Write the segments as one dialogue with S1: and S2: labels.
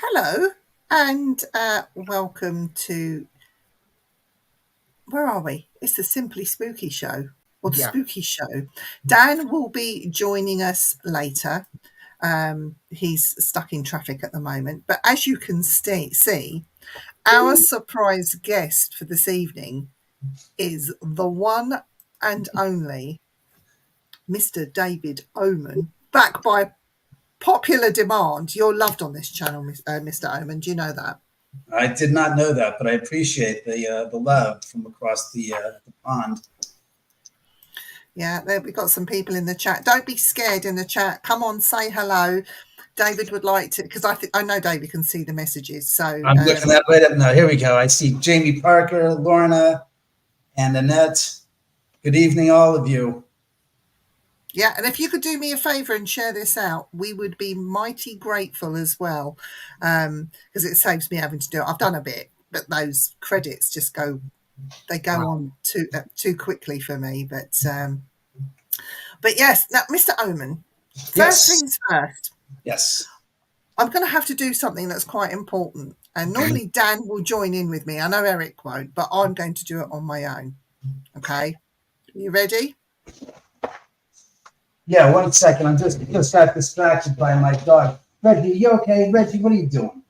S1: Hello and welcome to, where are we? It's the Simply Spooky Show, or the Spooky Show. Dan will be joining us later. He's stuck in traffic at the moment, but as you can see, our surprise guest for this evening is the one and only Mr. David Oman, back by popular demand. You're loved on this channel, Mr. Oman. Do you know that?
S2: I did not know that, but I appreciate the love from across the pond.
S1: Yeah, there we got some people in the chat. Don't be scared in the chat. Come on, say hello. David would like to, because I know David can see the messages. So
S2: I'm looking that right up now. Here we go. I see Jamie Parker, Lorna, and Annette. Good evening, all of you.
S1: Yeah, and if you could do me a favor and share this out, we would be mighty grateful as well, because it saves me having to do it. I've done a bit, but those credits just go on too quickly for me. But yes, now, Mr. Oman, first things first.
S2: Yes.
S1: I'm going to have to do something that's quite important. And normally Dan will join in with me. I know Eric won't, but I'm going to do it on my own. Okay. Are you ready?
S2: Yeah, 1 second. I'm just got distracted by my dog. Reggie, you okay? Reggie, what are you doing?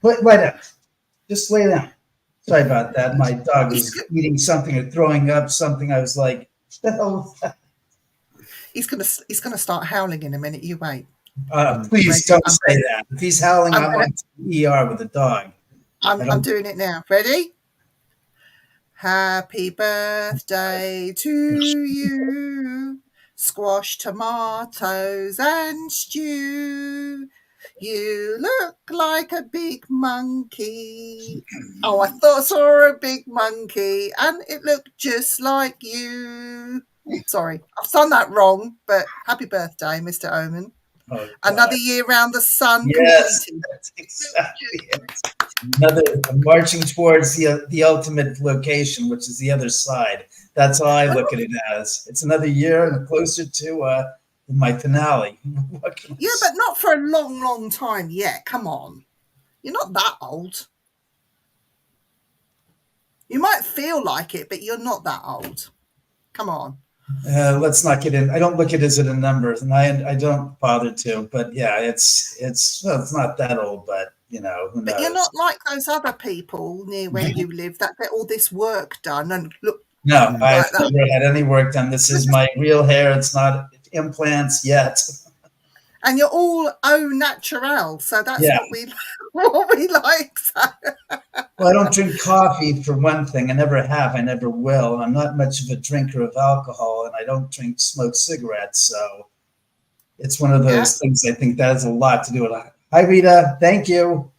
S2: Lay down. Just lay down. Sorry about that. My dog was eating something or throwing up something. I was like, what the hell was that?
S1: He's gonna start howling in a minute. You wait.
S2: Please don't say that. If he's howling, I'm on ER with the dog.
S1: I'm doing it now. Ready? Happy birthday to you. Squash, tomatoes, and stew. You look like a big monkey. Oh, I thought I saw a big monkey, and it looked just like you. Sorry, I've done that wrong, but happy birthday, Mr. Oman. Oh, another year round the sun.
S2: Yes, completed. That's exactly it. Another marching towards the ultimate location, which is the other side. That's how I look at it as. It's another year and closer to my finale.
S1: Yeah, but not for a long, long time yet. Come on. You're not that old. You might feel like it, but you're not that old. Come on.
S2: Let's not get in. I don't look at it as a number, and I don't bother to. But yeah, it's not that old, but you know, who knows?
S1: But you're not like those other people near where you live that get all this work done and look.
S2: No, I've never had any work done. This is my real hair. It's not implants yet.
S1: And you're all au naturel, so that's what we like. So.
S2: Well, I don't drink coffee for one thing. I never have. I never will. I'm not much of a drinker of alcohol, and I don't smoke cigarettes. So it's one of those things. I think that has a lot to do with it. Hi, Rita. Thank you.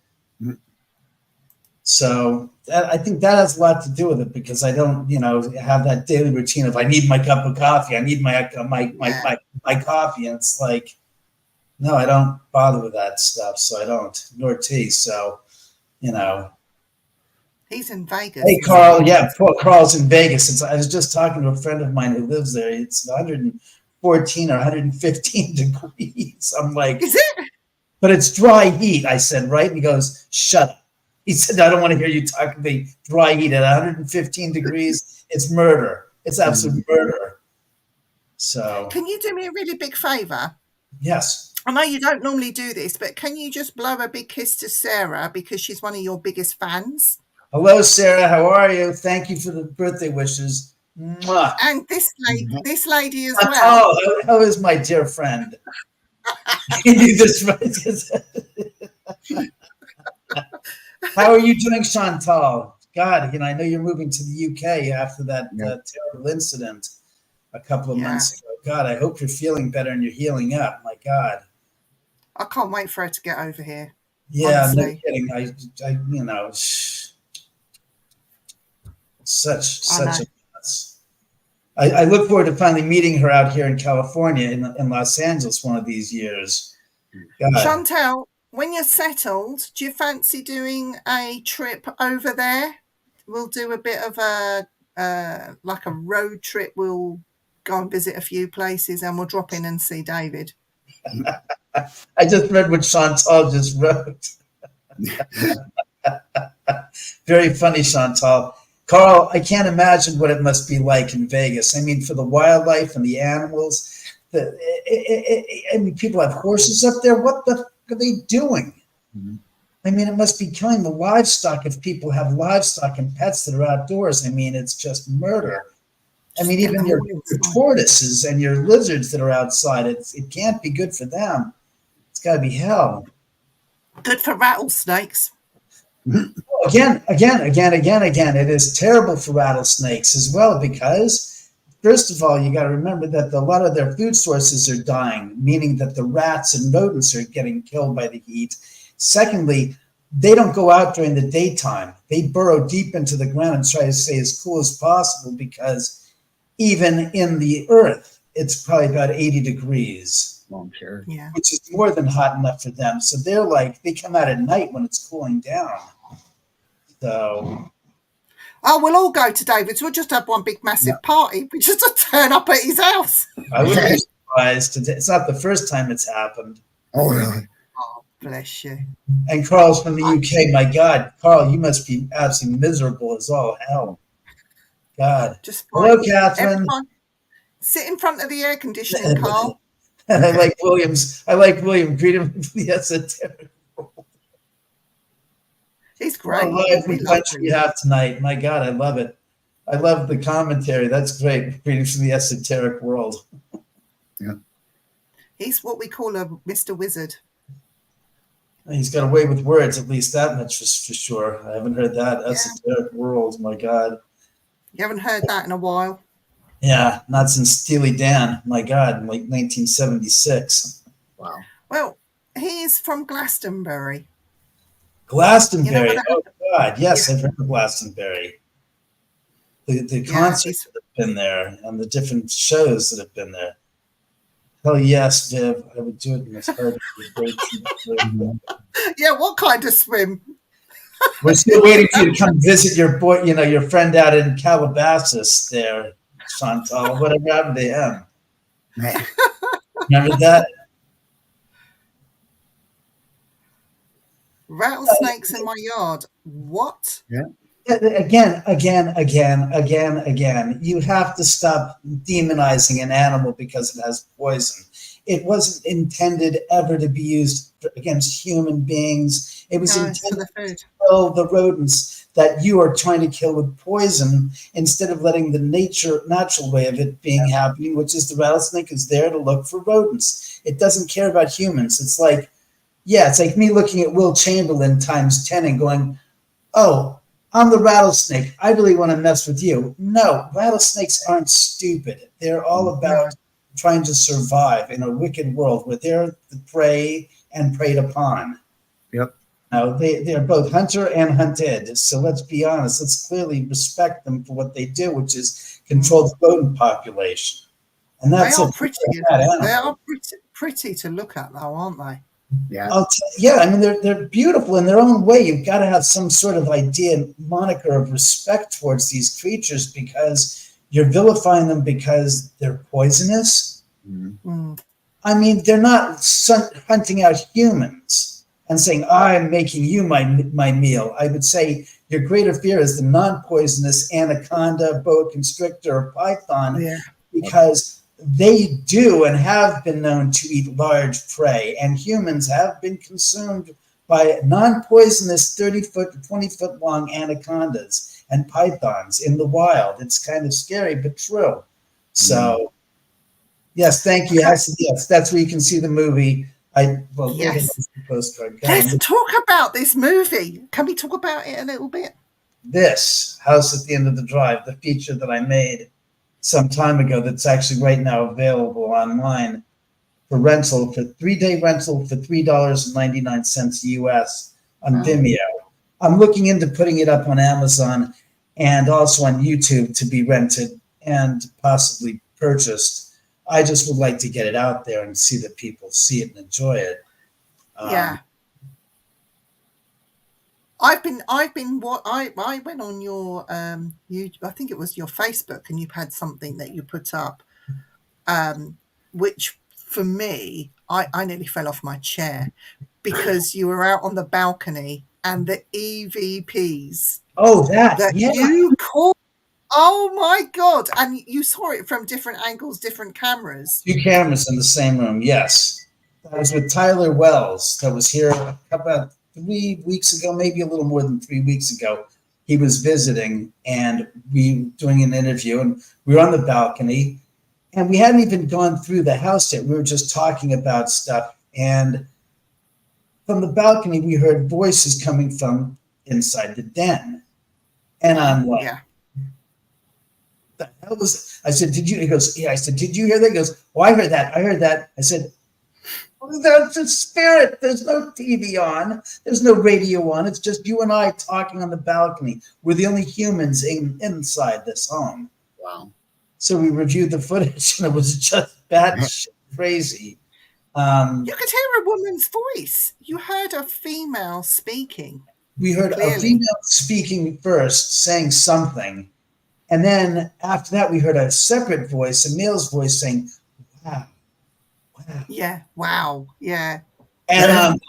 S2: So I think that has a lot to do with it because I don't, have that daily routine of I need my cup of coffee. I need my coffee, and it's like, no, I don't bother with that stuff. So I don't, nor tea. So,
S1: He's in Vegas.
S2: Hey, Carl. Yeah, Carl's in Vegas. I was just talking to a friend of mine who lives there. It's 114 or 115 degrees. I'm like,
S1: is it?
S2: But it's dry heat. I said, right? And he goes, shut up. He said, I don't want to hear you talk about dry heat at 115 degrees. It's murder. It's absolute murder. So,
S1: can you do me a really big favor?
S2: Yes.
S1: I know you don't normally do this, but can you just blow a big kiss to Sarah because she's one of your biggest fans?
S2: Hello, Sarah. How are you? Thank you for the birthday wishes. Mwah.
S1: And this lady as well.
S2: Oh, how is my dear friend? You just How are you doing, Chantal? God, I know you're moving to the UK after that terrible incident a couple of months ago. God, I hope you're feeling better and you're healing up. My God.
S1: I can't wait for her to get over here.
S2: Yeah, honestly. No kidding. Such a mess. I look forward to finally meeting her out here in California, in Los Angeles, one of these years.
S1: God. Chantal, when you're settled, do you fancy doing a trip over there? We'll do a bit of a road trip. We'll go and visit a few places and we'll drop in and see David.
S2: I just read what Chantal just wrote. Very funny, Chantal. Carl, I can't imagine what it must be like in Vegas. I mean, for the wildlife and the animals. I mean, people have horses up there. What the fuck are they doing? Mm-hmm. I mean, it must be killing the livestock if people have livestock and pets that are outdoors. I mean, it's just murder. I mean, even your tortoises and your lizards that are outside, it can't be good for them. It's got to be hell.
S1: Good for rattlesnakes.
S2: Again. It is terrible for rattlesnakes as well because, first of all, you got to remember that a lot of their food sources are dying, meaning that the rats and rodents are getting killed by the heat. Secondly, they don't go out during the daytime. They burrow deep into the ground and try to stay as cool as possible because even in the earth, it's probably about 80 degrees.
S3: Oh, sure.
S1: Yeah.
S2: Which is more than hot enough for them. So they come out at night when it's cooling down. So.
S1: Oh, we'll all go to David's. We'll just have one big massive party. We just turn up at his house.
S2: I wouldn't be surprised. It's not the first time it's happened.
S3: Oh, really?
S1: Oh, bless you.
S2: And Carl's from the UK. My God, Carl, you must be absolutely miserable as all hell. God.
S1: Just
S2: hello, Catherine.
S1: Everyone, sit in front of the air conditioning, Carl.
S2: And I like William. Greet him from the esoteric world.
S1: He's great.
S2: I love the bunch we have tonight. My God, I love it. I love the commentary. That's great. Greetings from the esoteric world.
S3: Yeah.
S1: He's what we call a Mr. Wizard.
S2: He's got a way with words, at least that much for sure. I haven't heard that. Esoteric world, my God.
S1: You haven't heard that in a while?
S2: Yeah, not since Steely Dan. My God, like 1976.
S3: Wow.
S1: Well, he's from Glastonbury.
S2: Glastonbury. Oh, God. Yes, I've heard of Glastonbury. The concerts that have been there and the different shows that have been there. Hell yes, Viv. I would do it in this hard.
S1: Yeah, what kind of swim?
S2: We're still waiting for you to come visit your boy, your friend out in Calabasas there, Chantal. Whatever happened to him? Remember that?
S1: Rattlesnakes in my yard. What?
S3: Yeah.
S2: Again. You have to stop demonizing an animal because it has poison. It wasn't intended ever to be used against human beings. It was intended to kill the rodents that you are trying to kill with poison instead of letting the natural way of it being happening, which is the rattlesnake is there to look for rodents. It doesn't care about humans. It's like me looking at Will Chamberlain times 10 and going, oh, I'm the rattlesnake. I really want to mess with you. No, rattlesnakes aren't stupid. They're all about trying to survive in a wicked world where they're the prey and preyed upon.
S3: Yep.
S2: Now, they're both hunter and hunted. So let's be honest. Let's clearly respect them for what they do, which is control the rodent population. And that's
S1: they are pretty to look at, though, aren't they?
S3: Yeah.
S2: I mean, they're beautiful in their own way. You've got to have some sort of idea, moniker of respect towards these creatures because you're vilifying them because they're poisonous.
S3: Mm-hmm.
S2: I mean, they're not hunting out humans and saying, I'm making you my meal. I would say your greater fear is the non-poisonous anaconda, boa constrictor, or python because they do and have been known to eat large prey, and humans have been consumed by non-poisonous 30-foot to 20-foot long anacondas and pythons in the wild. It's kind of scary, but true. So, yes, thank you. Yes, that's where you can see the movie.
S1: Let's talk about this movie. Can we talk about it a little bit?
S2: This House at the End of the Drive, the feature that I made some time ago that's actually right now available online for rental, for 3-day rental for $3.99 US on Vimeo. I'm looking into putting it up on Amazon and also on YouTube to be rented and possibly purchased. I just would like to get it out there and see that people see it and enjoy it.
S1: I went on your I think it was your Facebook, and you had something that you put up, which for me, I nearly fell off my chair because you were out on the balcony and the EVPs
S2: Oh, that,
S1: that
S2: yeah.
S1: you caught. Oh my God. And you saw it from different angles, different cameras.
S2: 2 cameras in the same room, yes. That was with Tyler Wells, that was here about 3 weeks ago, maybe a little more than 3 weeks ago. He was visiting and we were doing an interview, and we were on the balcony, and we hadn't even gone through the house yet. We were just talking about stuff, and from the balcony, we heard voices coming from inside the den. And I'm like,
S1: Yeah.
S2: the hell was, I said, did you, he goes, yeah, I said, did you hear that? He goes, oh, I heard that. I said, oh, that's a spirit. There's no TV on. There's no radio on. It's just you and I talking on the balcony. We're the only humans inside this home.
S3: Wow.
S2: So we reviewed the footage, and it was just batshit crazy.
S1: You could hear a woman's voice. You heard a female speaking.
S2: We heard
S1: Clearly.
S2: a female speaking first, saying something. And then after that, we heard a separate voice, a male's voice saying, wow, wow.
S1: Yeah. Wow. Yeah.
S2: And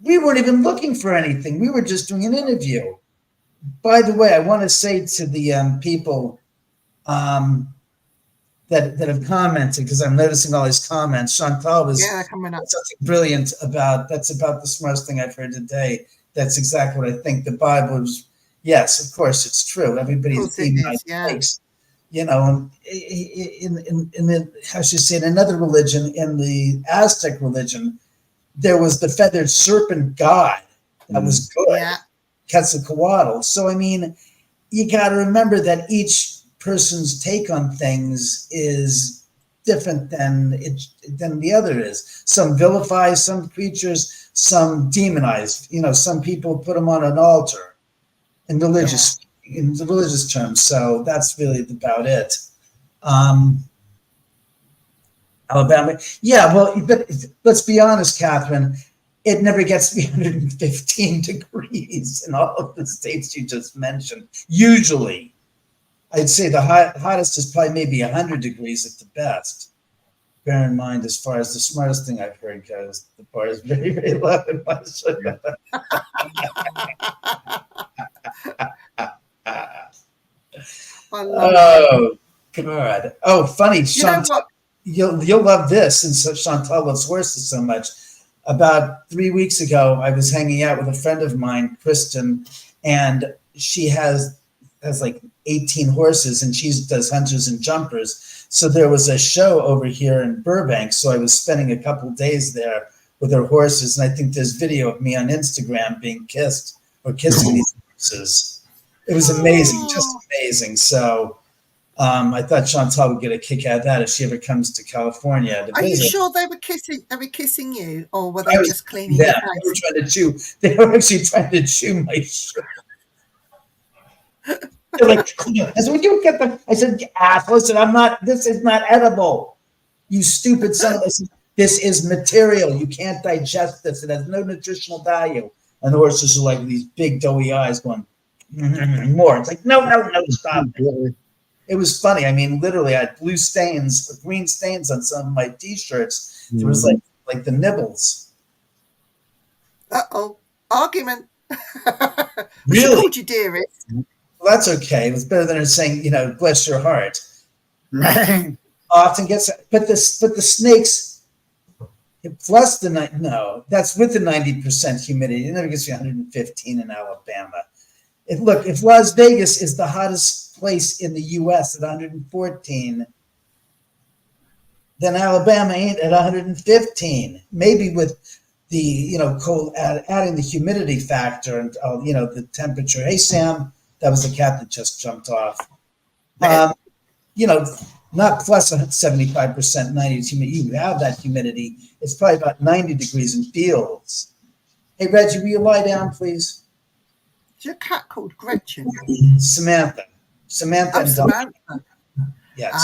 S2: we weren't even looking for anything. We were just doing an interview. By the way, I want to say to the people that have commented, because I'm noticing all these comments. Chantal was
S1: coming up.
S2: something brilliant about, that's about the smartest thing I've heard today. That's exactly what I think. The Bible is, yes, of course, it's true. Everybody's place. You know, in the, how should you say, in another religion, in the Aztec religion, there was the feathered serpent god that was good, Quetzalcoatl. So, I mean, you got to remember that each person's take on things is different than the other is. Some vilify some creatures, some demonize. You know, some people put them on an altar in religious terms. So that's really about it. Alabama, yeah. Well, but let's be honest, Catherine. It never gets to be 115 degrees in all of the states you just mentioned. Usually, I'd say the hottest is probably maybe 100 degrees at the best. Bear in mind, as far as the smartest thing I've heard goes, the bar is very, very low in my sugar. Oh, God. Oh, funny. Chantal, you'll love this, and so Chantal loves horses so much. About 3 weeks ago, I was hanging out with a friend of mine, Kristen, and she has like 18 horses, and she does hunters and jumpers. So there was a show over here in Burbank. So I was spending a couple of days there with her horses, and I think there's video of me on Instagram being kissed or kissing these horses. It was amazing, just amazing. So I thought Chantal would get a kick out of that if she ever comes to California to
S1: visit. Are you sure they were kissing you, or were they just cleaning your face?
S2: They were actually trying to chew my shirt. They're like, I said, would you get the? I said, ass. Listen, I'm not. This is not edible. You stupid son of a. This is material. You can't digest this. It has no nutritional value. And the horses are like these big doughy eyes going, more. It's like, no, stop. It was funny. I mean, literally, I had blue stains, green stains on some of my T-shirts. There was like the nibbles.
S1: Argument.
S2: Really?
S1: Called you dearest.
S2: Well, that's okay. It was better than her saying, bless your heart. Often gets, but the snakes, plus that's with the 90% humidity. It never gets to 115 in Alabama. If Las Vegas is the hottest place in the U.S. at 114, then Alabama ain't at 115. Maybe with the cold, adding the humidity factor and the temperature. Hey Sam, that was the cat that just jumped off. Not plus 75%, 90 humidity. You have that humidity. It's probably about 90 degrees in fields. Hey Reggie, will you lie down, please?
S1: Is your cat called Gretchen?
S2: Samantha.
S1: Oh, Samantha.
S2: Yes.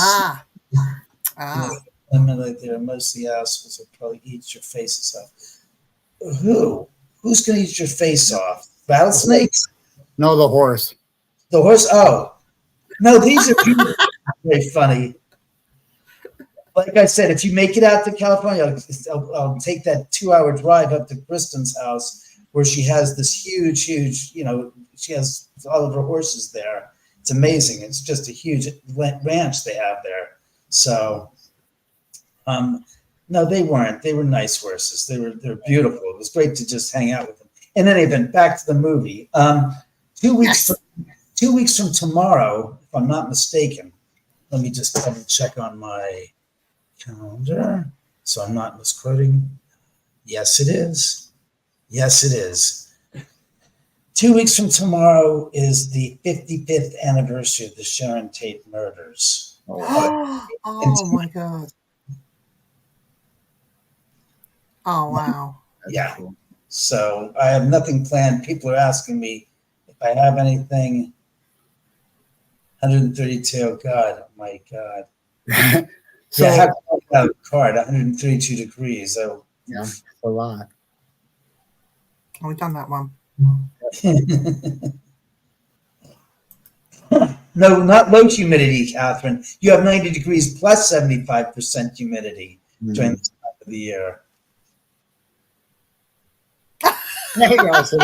S1: Women
S2: like they're mostly assholes will probably eat your faces off. Who's going to eat your face off? Rattlesnakes?
S3: No, the horse.
S2: The horse? Oh. No, these are very funny. like I said, if you make it out to California, I'll take that 2-hour drive up to Kristen's house where she has this huge, she has all of her horses there. It's amazing. It's just a huge ranch they have there. So, no, they weren't. They were nice horses. They're beautiful. It was great to just hang out with them. In any event, back to the movie. 2 weeks, 2 weeks from tomorrow, if I'm not mistaken. Let me just double check on my calendar so I'm not misquoting. Yes, it is. Yes, it is. 2 weeks from tomorrow is the 55th anniversary of the Sharon Tate murders.
S1: Oh my God. Oh, wow.
S2: Yeah. So I have nothing planned. People are asking me if I have anything. 132. Oh God. Oh my God.
S3: So,
S2: Yeah, I have to out a card. 132 degrees. Oh.
S3: yeah, a lot.
S1: Oh, we've done that one.
S2: No, not low humidity, Catherine. You have 90 degrees plus 75% humidity during this time of the year.
S3: There you go. So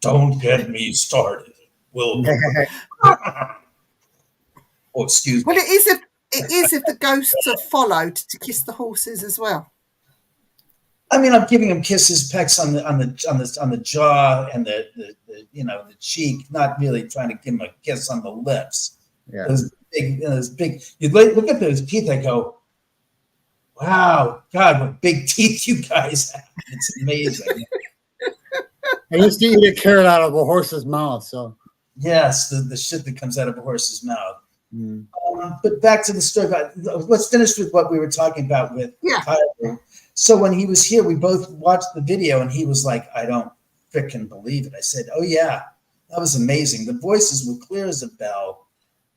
S2: Don't get me started. Will. Oh, excuse me.
S1: Well, it is if the ghosts have followed to kiss the horses as well.
S2: I mean, I'm giving him kisses, pecks on the jaw and the cheek, not really trying to give him a kiss on the lips.
S3: yeah.
S2: Those big. You look at those teeth. I go, wow, God, what big teeth you guys have! It's amazing.
S3: I used to eat a carrot out of a horse's mouth. So
S2: Yes, the shit that comes out of a horse's mouth. But back to the story. Let's finish with what we were talking about with Tyler. So when he was here, we both watched the video, and he was like, "I don't freaking believe it." I said, "Oh yeah, that was amazing. The voices were clear as a bell.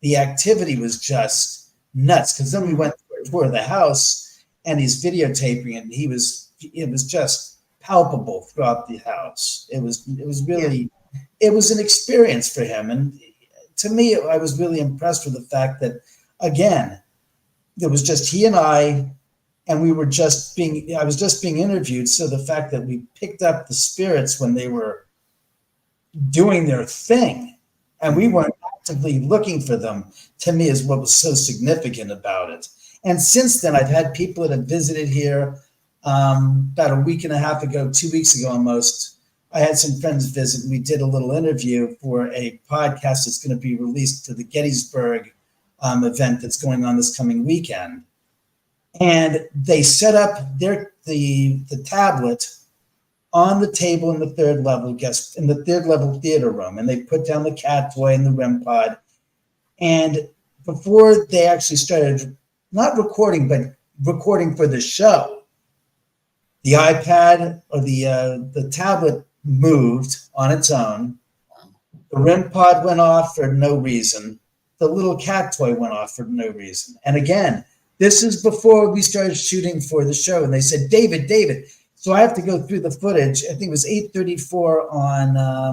S2: The activity was just nuts." Because then we went for a tour of the house, and he's videotaping it, and it was just palpable throughout the house. It was really, it was an experience for him, and to me, I was really impressed with the fact that, again, there was just he and I. And I was just being interviewed. So the fact that we picked up the spirits when they were doing their thing and we weren't actively looking for them, to me, is what was so significant about it. And since then, I've had people that have visited here about a week and a half ago, 2 weeks ago almost. I had some friends visit, and we did a little interview for a podcast that's going to be released to the Gettysburg event that's going on this coming weekend. And they set up the tablet on the table in the third level theater room, and they put down the cat toy and the REM pod. And before they actually started not recording, but recording for the show, the iPad or the tablet moved on its own. The REM pod went off for no reason. The little cat toy went off for no reason. And again, this is before we started shooting for the show, and they said, David. So I have to go through the footage. I think it was 8:34 on, I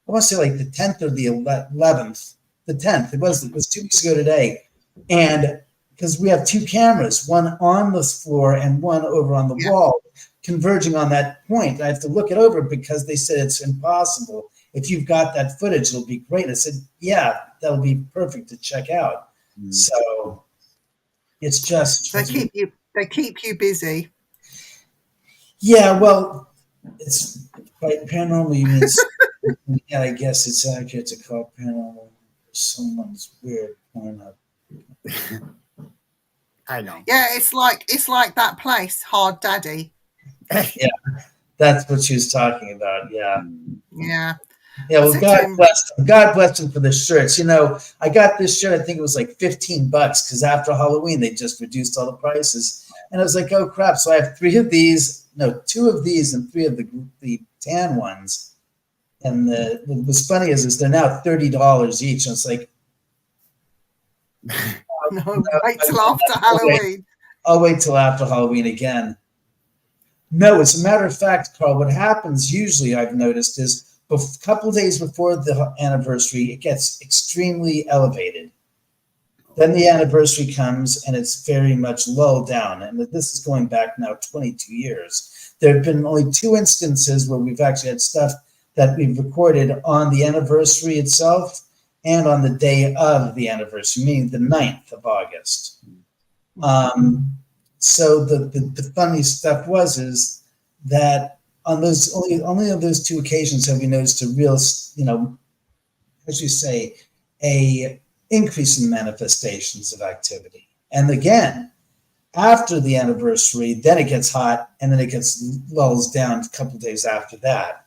S2: want to say like the 10th or the 11th. The 10th. It was 2 weeks ago today. And because we have two cameras, one on this floor and one over on the wall, converging on that point. I have to look it over because they said it's impossible. If you've got that footage, it'll be great. I said, yeah, that'll be perfect to check out. So it's just
S1: they keep you busy.
S2: Yeah, well, it's by paranormal. You mean? Yeah, I guess it's accurate to call paranormal someone's weird porn up.
S3: I know.
S1: Yeah, it's like that place, Hard Daddy.
S2: Yeah, that's what she was talking about. Yeah.
S1: Yeah.
S2: Yeah, well, God bless him for the shirts. You know, I got this shirt, I think it was like $15 because after Halloween, they just reduced all the prices. And I was like, oh, crap. So I have two of these and three of the tan ones. And what was funny is they're now $30 each. And it's like,
S1: wait till after Halloween.
S2: I'll wait till after Halloween again. No, as a matter of fact, Carl, what happens usually I've noticed is a couple days before the anniversary, it gets extremely elevated. Then the anniversary comes and it's very much low down. And this is going back now 22 years. There have been only 2 instances where we've actually had stuff that we've recorded on the anniversary itself and on the day of the anniversary, meaning the 9th of August. So the funny stuff is that on those only on those 2 occasions have we noticed a real, as you say, a increase in manifestations of activity. And again, after the anniversary, then it gets hot, and then it lulls down a couple of days after that.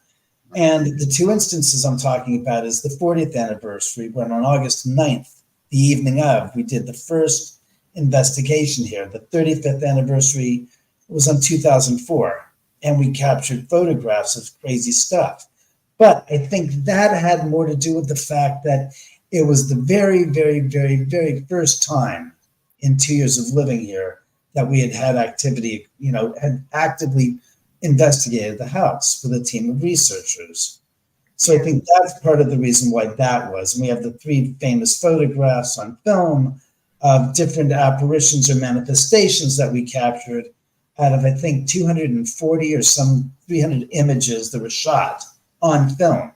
S2: And the 2 instances I'm talking about is the 40th anniversary, when on August 9th, the evening of, we did the first investigation here. The 35th anniversary was on 2004, and we captured photographs of crazy stuff. But I think that had more to do with the fact that it was the very, very, very, very first time in 2 years of living here that we had activity, had actively investigated the house with a team of researchers. So I think that's part of the reason why that was. And we have the 3 famous photographs on film of different apparitions or manifestations that we captured out of, I think, 240 or some 300 images that were shot on film.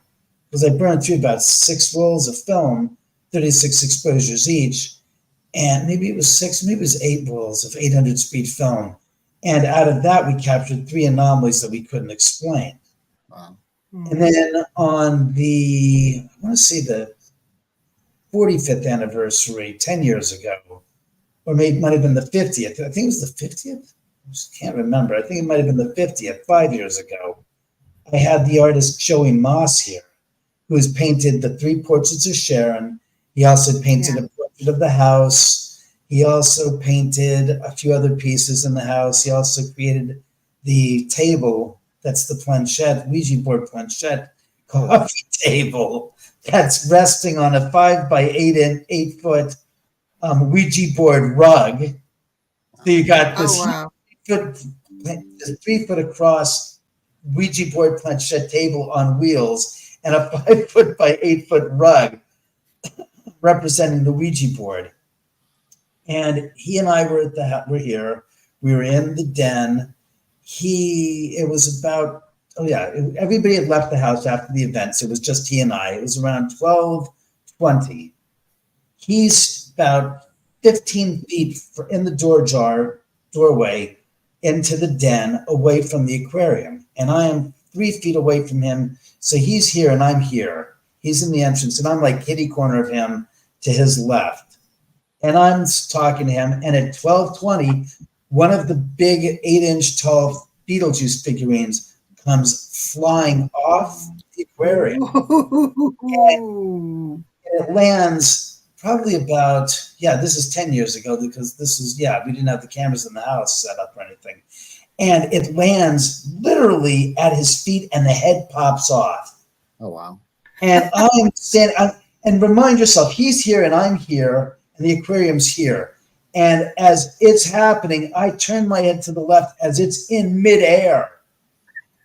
S2: Because I burned through about 6 rolls of film, 36 exposures each, and maybe it was 6, maybe it was 8 rolls of 800 speed film. And out of that, we captured 3 anomalies that we couldn't explain.
S3: Wow.
S2: And then on the 45th anniversary, 10 years ago, or maybe it might have been the 50th. I think it was the 50th. I just can't remember. I think it might have been the 50th, 5 years ago. I had the artist Joey Moss here, who has painted the 3 portraits of Sharon. He also painted a portrait of the house. He also painted a few other pieces in the house. He also created the table, that's the planchette, Ouija board planchette coffee table that's resting on a 5 by 8 foot Ouija board rug. So you got this 3 foot across Ouija board planchette table on wheels and a 5 foot by 8 foot rug representing the Ouija board. And he and I were we're here. We were in the den. It was about, everybody had left the house after the event. So it was just he and I. It was around 12:20. He's about 15 feet in the doorway into the den away from the aquarium. And I am 3 feet away from him. So he's here and I'm here. He's in the entrance and I'm like kitty corner of him to his left. And I'm talking to him. And at 12:20, one of the big 8-inch tall Beetlejuice figurines comes flying off the aquarium. And it lands probably about, this is 10 years ago because we didn't have the cameras in the house set up or anything. And it lands literally at his feet and the head pops off.
S3: Oh, wow.
S2: And I'm standing, and remind yourself, he's here and I'm here and the aquarium's here. And as it's happening, I turn my head to the left as it's in midair.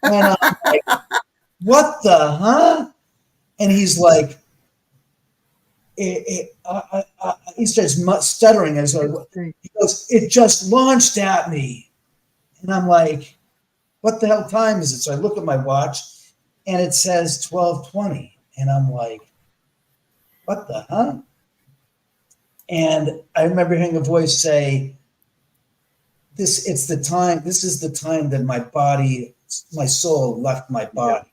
S2: And I'm like, what the, huh? And he's like, he starts stuttering. As he goes, it just launched at me. And I'm like, what the hell time is it? So I look at my watch and it says 12:20. And I'm like, what the, huh? And I remember hearing a voice say, this is the time that my soul left my body.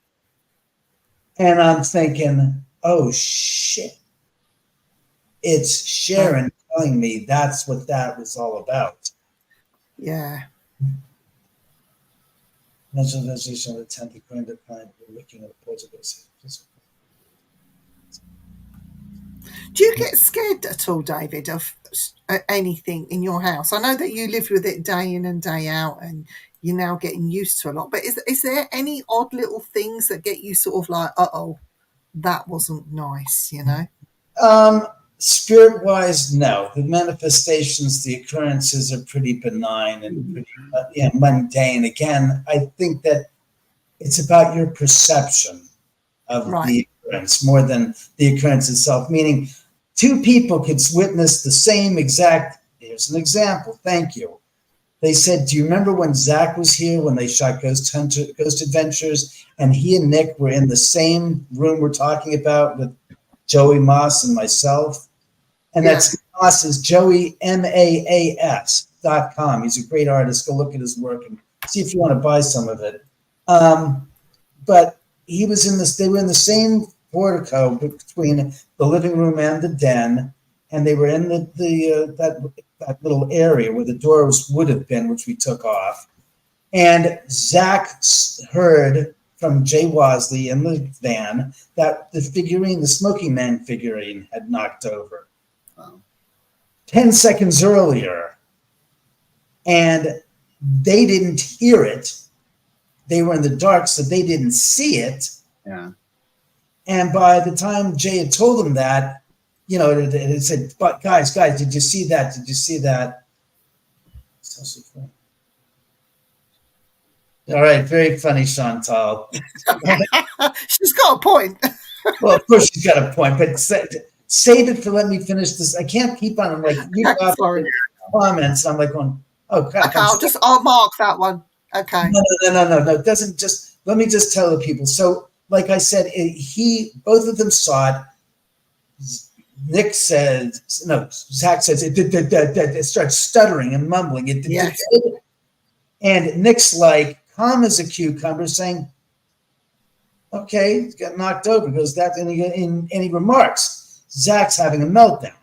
S2: And I'm thinking, oh shit. It's Sharon telling me that's what that was all about.
S1: Yeah.
S2: Visualization of the 10th according to plan, we're looking at the portals.
S1: Do you get scared at all, David, of anything in your house? I know that you live with it day in and day out and you're now getting used to a lot, but is there any odd little things that get you sort of like, uh-oh, that wasn't nice,
S2: Spirit-wise, no. The manifestations, the occurrences are pretty benign and pretty mundane. Again, I think that it's about your perception. of
S1: Right.
S2: the occurrence, more than the occurrence itself, meaning two people could witness the same exact, here's an example, thank you. They said, do you remember when Zach was here when they shot Ghost Adventures, and he and Nick were in the same room we're talking about with Joey Moss and myself? And that's Moss is Joey, MAAS.com. He's a great artist. Go look at his work and see if you want to buy some of it. But he was in this, they were in the same portico between the living room and the den, and they were in that little area where the doors would have been, which we took off. And Zach heard from Jay Wasley in the van that the figurine, the Smoking Man figurine, had knocked over 10 seconds earlier. And they didn't hear it. They were in the dark, so they didn't see it.
S3: Yeah.
S2: And by the time Jay had told them that, you know, it said, "But guys, did you see that? Did you see that?" All right, very funny, Chantal.
S1: She's got a point.
S2: Well, of course she's got a point, but save it for let me finish this. I can't keep on. I'm like, you got comments. I'm like going, oh crap.
S1: Okay, I'll mark that one. Okay.
S2: No. It doesn't just, let me just tell the people. So, like I said, both of them saw it. Nick said, no, Zach says it starts stuttering and mumbling.
S1: Yes.
S2: And Nick's like, calm as a cucumber, saying, okay, he got knocked over. He goes, that, and he remarks, Zach's having a meltdown.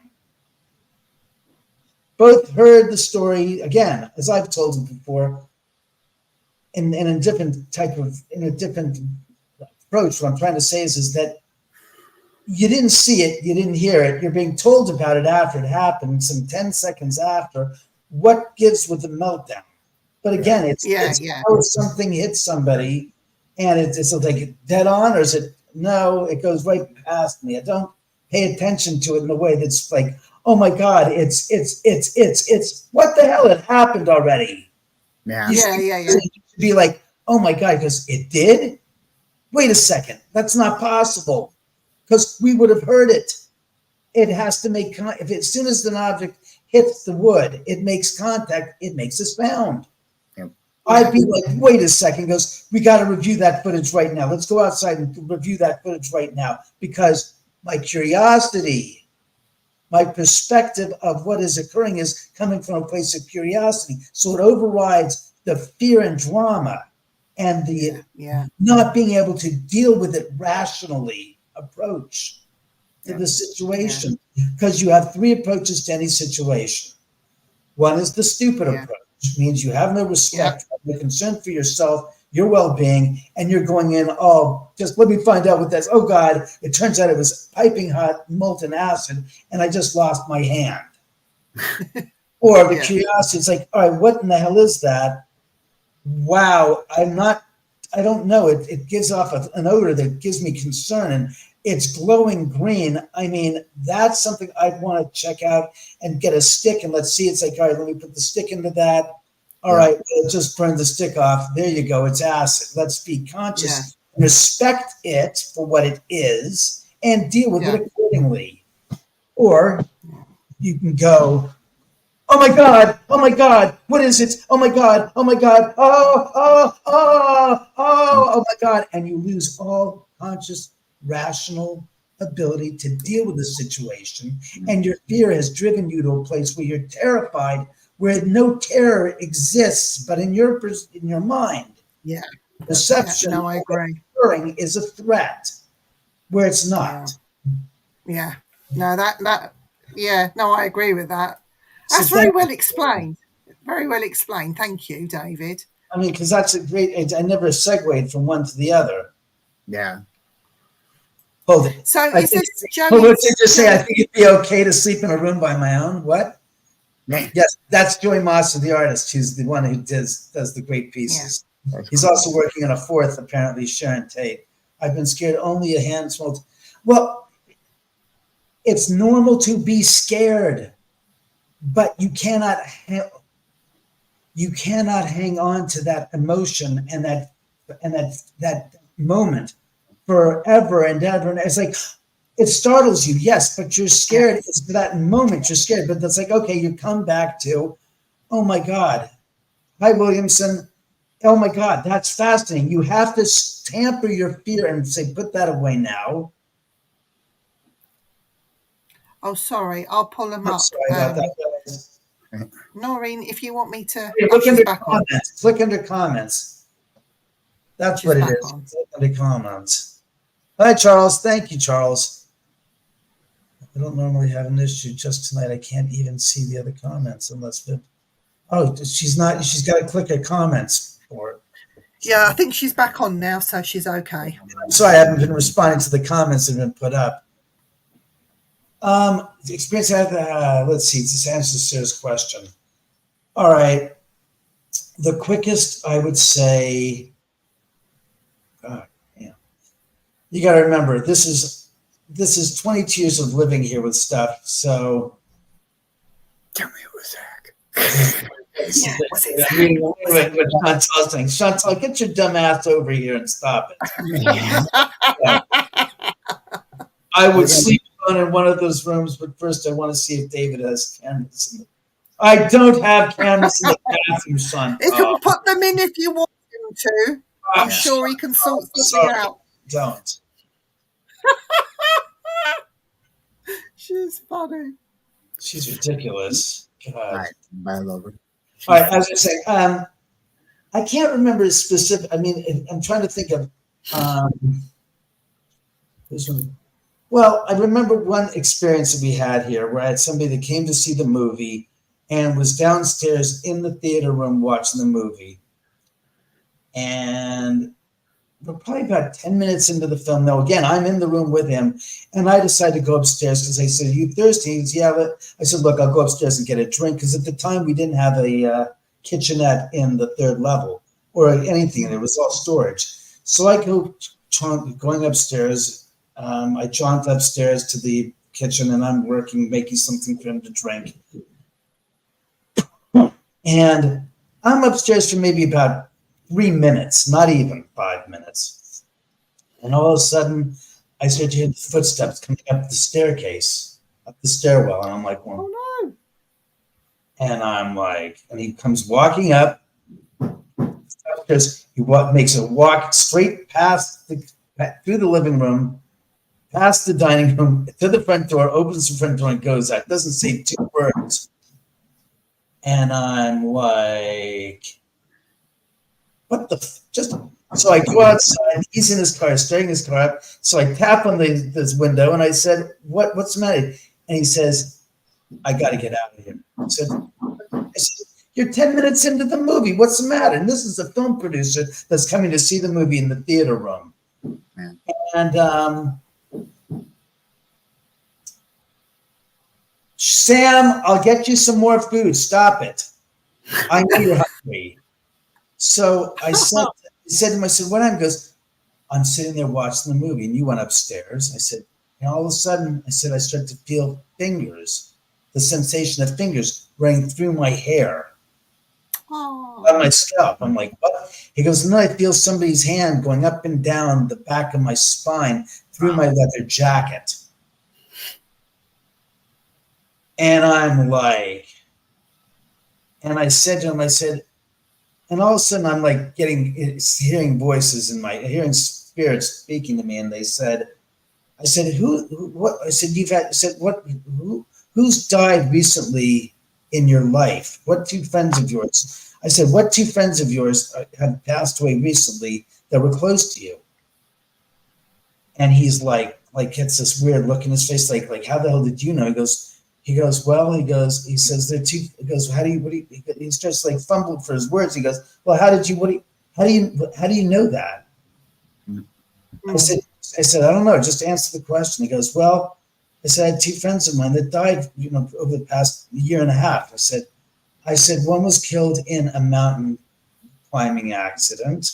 S2: Both heard the story, again, as I've told them before, in a different approach. What I'm trying to say is that you didn't see it, you didn't hear it, you're being told about it after it happened, some 10 seconds after. What gives with the meltdown? But again, it's how something hits somebody and it's like dead on, or is it, no, it goes right past me. I don't pay attention to it in a way that's like, oh my God, it's what the hell had happened already?
S3: Yeah.
S2: You should be like, oh my God, because it did? Wait a second, that's not possible. Because we would have heard it. It has to make, as soon as an object hits the wood, it makes contact, it makes a sound.
S3: Yep.
S2: I'd be like, wait a second, goes, we got to review that footage right now. Let's go outside and review that footage right now. Because my curiosity, my perspective of what is occurring is coming from a place of curiosity. So it overrides the fear and drama and the not being able to deal with it rationally approach to the situation, because you have three approaches to any situation. One is the stupid approach, which means you have no respect, no concern for yourself, your well-being, and you're going in, oh, just let me find out what that's, oh God, it turns out it was piping hot molten acid and I just lost my hand. Or the curiosity, it's like, all right, what in the hell is that? Wow, I don't know. It gives off an odor that gives me concern, and it's glowing green. I mean, that's something I'd want to check out and get a stick and let's see. It's like, all right, let me put the stick into that. All right, well, just burn the stick off. There you go. It's acid. Let's be conscious, respect it for what it is, and deal with it accordingly. Or you can go, oh my God, what is it? Oh my God, oh my God. And you lose all conscious, rational ability to deal with the situation. And your fear has driven you to a place where you're terrified, where no terror exists, but in your mind.
S1: Yeah.
S2: Perception
S1: I agree.
S2: Occurring is a threat where it's not.
S1: Yeah. No, I agree with that. That's very well explained. Very well explained. Thank you, David.
S2: I mean, because that's a great, I never segued from one to the other.
S3: Yeah.
S2: Hold it.
S1: So is this Joey?
S2: What did you just say? I think it'd be okay to sleep in a room by my own. What? Yes, that's Joey Moss, the artist. She's the one who does the great pieces. Yeah. He's also working on a fourth, apparently, Sharon Tate. I've been scared only a handful. Well, it's normal to be scared. But you cannot hang on to that emotion and that moment forever and ever. And it's like, it startles you, yes, but you're scared. It's that moment you're scared, but that's like, okay, you come back to, oh my God, hi Williamson. Oh my God, that's fascinating. You have to tamper your fear and say, put that away now.
S1: Oh, sorry, I'll pull them
S2: I'm
S1: up.
S2: sorry about that, guys.
S1: Noreen, if you want me to,
S2: Look
S1: she's
S2: under
S1: back on.
S2: comments. Click under comments. That's
S1: She's
S2: what it
S1: back
S2: is.
S1: on.
S2: Click under comments. Hi, Charles. Thank you, Charles. I don't normally have an issue. Just tonight, I can't even see the other comments unless it. Oh, she's not. She's got to click her comments for it.
S1: Yeah, I think she's back on now, so she's okay.
S2: I'm sorry, I haven't been responding to the comments that have been put up. The experience I had, let's see, this answers Sarah's question. All right. The quickest, I would say, God, yeah. You got to remember, this is 22 years of living here with stuff. So
S3: Tell me it was Zach.
S1: Yeah, was it
S2: I mean, what Chantal's saying. Chantal, get your dumb ass over here and stop it. Yeah. I would sleep alone in one of those rooms, but first I want to see if David has cameras in it. I don't have cameras in the bathroom, Chantal.
S1: He can put them in if you want him to. I'm sure he can sort something out.
S2: Don't.
S1: She's funny.
S2: She's ridiculous. God.
S3: All right, bye, lover.
S2: All right, as I was saying, I can't remember a specific. I mean, I'm trying to think of this one. Well, I remember one experience that we had here where I had somebody that came to see the movie and was downstairs in the theater room watching the movie. And we're probably about 10 minutes into the film. Now, again, I'm in the room with him, and I decided to go upstairs because I said, "Are you thirsty?" He said, "Yeah." I said, "Look, I'll go upstairs and get a drink," because at the time we didn't have a kitchenette in the third level or anything. There was all storage. So I go going upstairs. I jaunt upstairs to the kitchen, and I'm making something for him to drink. And I'm upstairs for maybe about 3 minutes, not even 5 minutes. And all of a sudden, I start to hear the footsteps coming up the staircase, up the stairwell. And I'm like, well,
S1: Oh, no.
S2: and I'm like, and he comes walking up upstairs. He makes a walk straight through the living room, past the dining room, to the front door, opens the front door and goes out. Doesn't say 2 words. And I'm like, what the so I go outside. He's in his car, starting his car up. So I tap on this window and I said, what's the matter? And he says, I got to get out of here. I said, you're 10 minutes into the movie. What's the matter? And this is a film producer that's coming to see the movie in the theater room.
S3: Man.
S2: And Sam, I'll get you some more food. Stop it. I know you're hungry. So I said to him, I said, what time? He goes, I'm sitting there watching the movie and you went upstairs. I said, and all of a sudden, I said, I started to feel fingers, the sensation of fingers running through my hair, on my scalp. I'm like, what? He goes, and then I feel somebody's hand going up and down the back of my spine through my leather jacket. And I'm like, and I said to him, I said, and all of a sudden I'm like hearing voices hearing spirits speaking to me. And they said, I said, what? I said, who's died recently in your life? What 2 friends of yours? I said, what 2 friends of yours have passed away recently that were close to you? And he's like gets this weird look in his face, like, how the hell did you know? He goes, he says, there are 2, he goes, he starts like fumbling for his words. He goes, well, how do you know that? I said, I don't know. Just answer the question. He goes, well, I said, I had 2 friends of mine that died, over the past year and a half. I said, one was killed in a mountain climbing accident.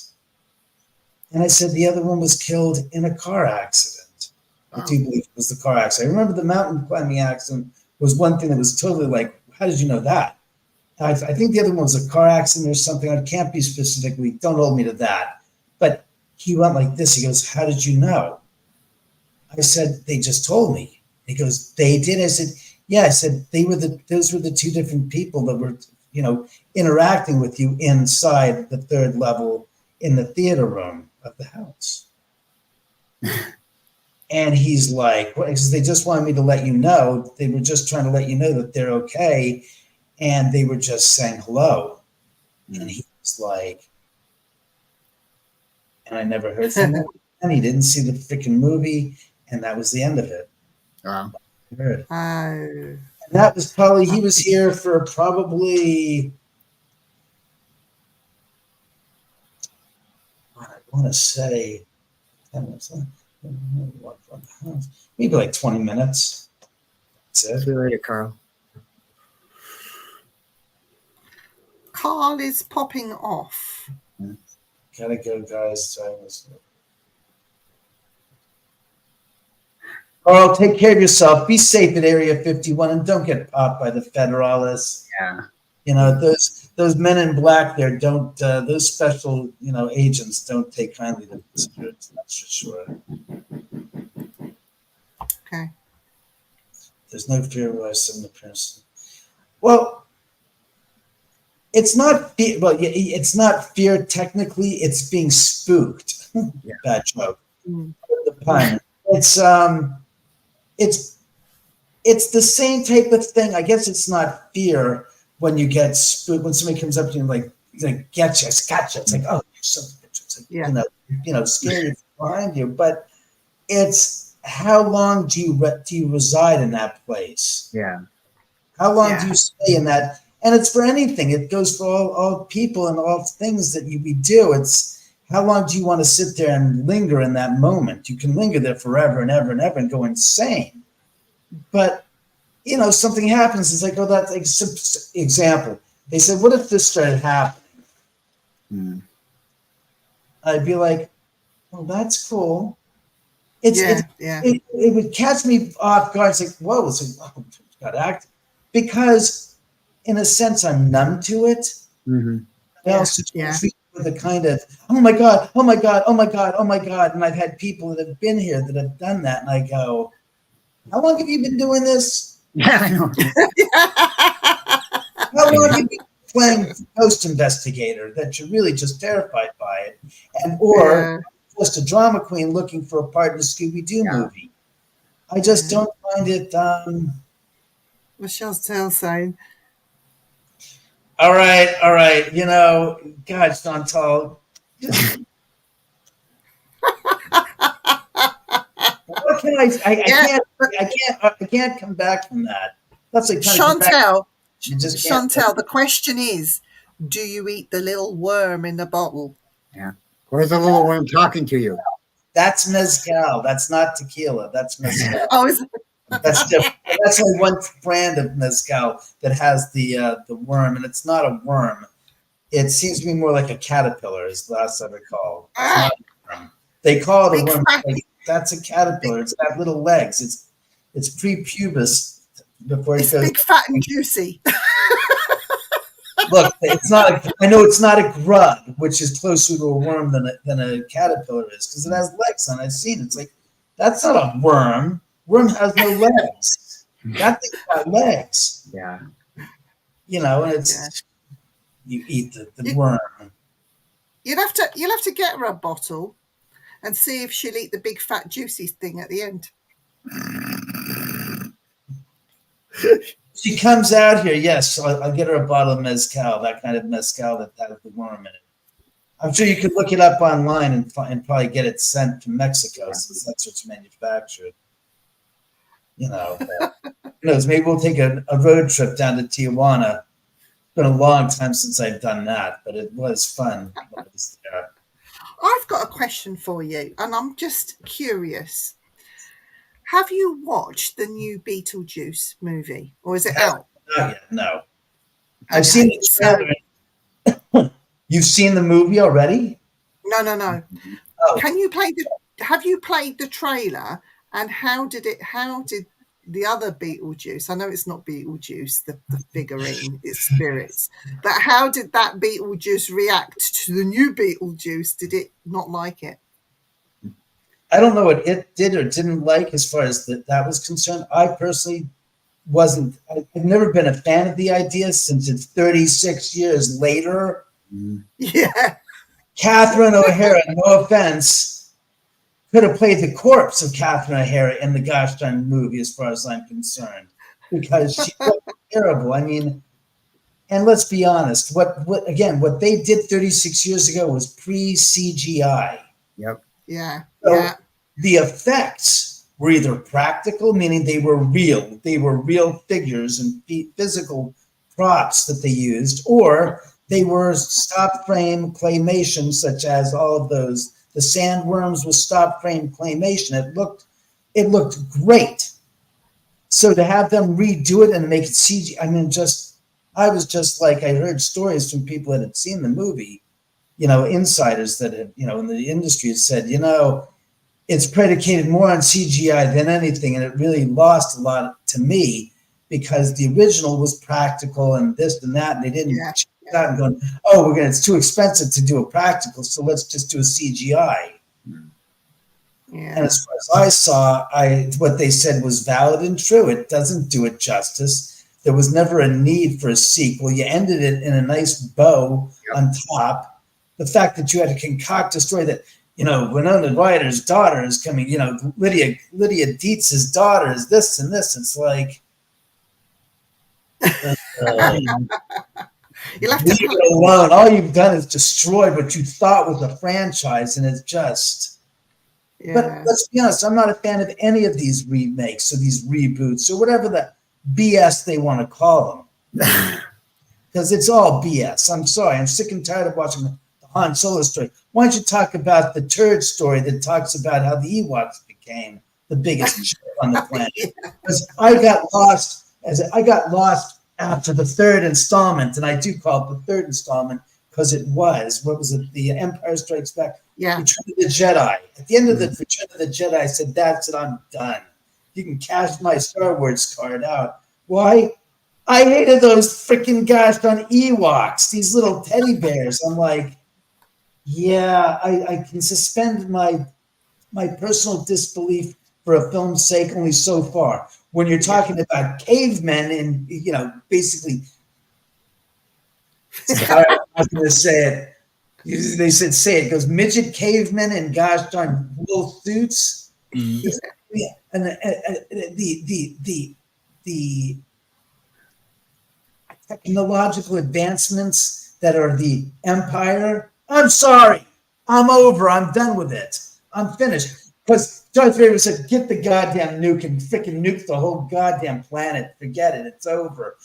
S2: And I said, the other one was killed in a car accident. Wow. I do believe it was the car accident. I remember the mountain climbing accident was one thing that was totally like, how did you know that? I think the other one was a car accident or something. I can't be specifically, don't hold me to that. But He went like this. He goes, "How did you know?" I said, "They just told me." He goes, "They did?" I said, "Yeah." I said, those were the two different people that were, interacting with you inside the third level in the theater room of the house. And he's like, well, he says, "They just wanted me to let you know. They were just trying to let you know that they're okay. And they were just saying hello." And he was like, and I never heard from him. And he didn't see the freaking movie. And that was the end of it.
S3: Wow.
S2: I heard.
S1: Oh.
S2: And that was probably, he was here for probably, I want to say, 10 minutes, maybe like 20 minutes. That's it.
S3: See you later, Carl.
S1: Carl is popping off.
S2: Gotta go, guys. Carl, take care of yourself. Be safe at Area 51 and don't get popped by the Federalists.
S3: Yeah.
S2: Those men in black there don't, those special, agents don't take kindly to visitors, that's for sure.
S1: Okay.
S2: There's no fear worse than the person. Well, it's not fear. Well, it's not fear technically. It's being spooked.
S3: Yeah.
S2: Bad joke.
S1: Mm.
S2: The pun. It's the same type of thing. I guess it's not fear when you get spooked. When somebody comes up to you and like gotcha, gotcha. It's like, oh, you're so bitch. It's like,
S1: Yeah.
S2: scary behind you. But it's how long do you reside in that place?
S3: Yeah.
S2: How long do you stay in that? And it's for anything. It goes for all people and all things that we do. It's how long do you want to sit there and linger in that moment? You can linger there forever and ever and ever and go insane. But, something happens. It's like, oh, that's like example. They said, what if this started happening? I'd be like, well, that's cool. It would catch me off guard. It's like, whoa, it's like, oh, got active. Because in a sense, I'm numb to it.
S3: Mm-hmm.
S2: I also treat with the kind of, oh my God, oh my God, oh my God, oh my God. And I've had people that have been here that have done that. And I go, how long have you been doing this?
S3: Yeah, I know.
S2: How long have you been playing ghost investigator that you're really just terrified by it? Or just a drama queen looking for a part in a Scooby-Doo movie. I just don't find it.
S1: Michelle's tail saying,
S2: All right. God, Chantal. What can I can't come back from that. That's like
S1: Chantal. Chantal, the question is, do you eat the little worm in the bottle?
S3: Yeah. Where's the little worm talking to you?
S2: That's mezcal. That's not tequila. That's mezcal.
S1: Oh, is it?
S2: That's different. That's only one brand of mezcal that has the worm, and it's not a worm. It seems to be more like a caterpillar, is the last I recall. They call it a worm. That's a caterpillar. It's got little legs. It's pre-pubis before it goes.
S1: Big, fat, and juicy.
S2: Look, I know it's not a grub, which is closer to a worm than a caterpillar is, because it has legs on it. I've seen it. It's like, that's not a worm. Worm has no legs. That thing's got legs.
S3: Yeah.
S2: And it's you eat the worm.
S1: You'll have to get her a bottle and see if she'll eat the big fat juicy thing at the end.
S2: She comes out here, yes. I'll get her a bottle of mezcal, that kind of mezcal that has the worm in it. I'm sure you could look it up online and probably get it sent to Mexico, since that's what's manufactured. Who knows? Maybe we'll take a road trip down to Tijuana. It's been a long time since I've done that, but it was fun when I was there.
S1: I've got a question for you, and I'm just curious. Have you watched the new Beetlejuice movie, or is it out?
S2: Not yet, no. I've seen the trailer. You've seen the movie already?
S1: No. Oh. Have you played the trailer? And how did the other Beetlejuice, I know it's not Beetlejuice, the figurine, it's spirits, but how did that Beetlejuice react to the new Beetlejuice? Did it not like it?
S2: I don't know what it did or didn't like as far as that was concerned. I personally wasn't. I've never been a fan of the idea since it's 36 years later.
S1: Yeah.
S2: Catherine O'Hara, no offense, could have played the corpse of Catherine O'Hara in the gosh darn movie, as far as I'm concerned, because she looked terrible. I mean, and let's be honest, what they did 36 years ago was pre-CGI.
S3: Yep.
S1: Yeah.
S2: So
S1: Yeah.
S2: the effects were either practical, meaning they were real figures and physical props that they used, or they were stop frame claymation, such as all of those. The sandworms was stop frame claymation. It looked great. So to have them redo it and make it CG, I mean, I was just like, I heard stories from people that had seen the movie, insiders that had, in the industry had said, it's predicated more on CGI than anything. And it really lost a lot to me because the original was practical and this and that. And they didn't out and going, it's too expensive to do a practical. So let's just do a CGI.
S1: Yeah.
S2: And as far as I saw, what they said was valid and true. It doesn't do it justice. There was never a need for a sequel. You ended it in a nice bow on top. The fact that you had to concoct a story that, Winona Ryder's daughter is coming, Lydia Dietz's daughter is this and this. It's like,
S1: You'll have
S2: leave
S1: to
S2: it alone. All you've done is destroyed what you thought was a franchise, and it's just.
S1: Yeah.
S2: But let's be honest, I'm not a fan of any of these remakes or these reboots or whatever the BS they want to call them. Because it's all BS. I'm sorry. I'm sick and tired of watching the Han Solo story. Why don't you talk about the turd story that talks about how the Ewoks became the biggest ship on the planet? Because I got lost after the third installment, and I do call it the third installment because it was, what was it? The Empire Strikes Back.
S1: Yeah.
S2: Return of the Jedi. At the end of the Return of the Jedi, I said, that's it, I'm done. You can cash my Star Wars card out. Why? I hated those freaking gosh darn Ewoks, these little teddy bears. I'm like, yeah, I can suspend my personal disbelief for a film's sake only so far. When you're talking about cavemen and, basically, I was going to say it. They said, say it. It goes, midget cavemen in gosh darn wool suits. Mm-hmm. Yeah. And the technological advancements that are the Empire. I'm sorry. I'm over. I'm done with it. I'm finished. Because Darth Vader said, get the goddamn nuke and freaking nuke the whole goddamn planet. Forget it. It's over.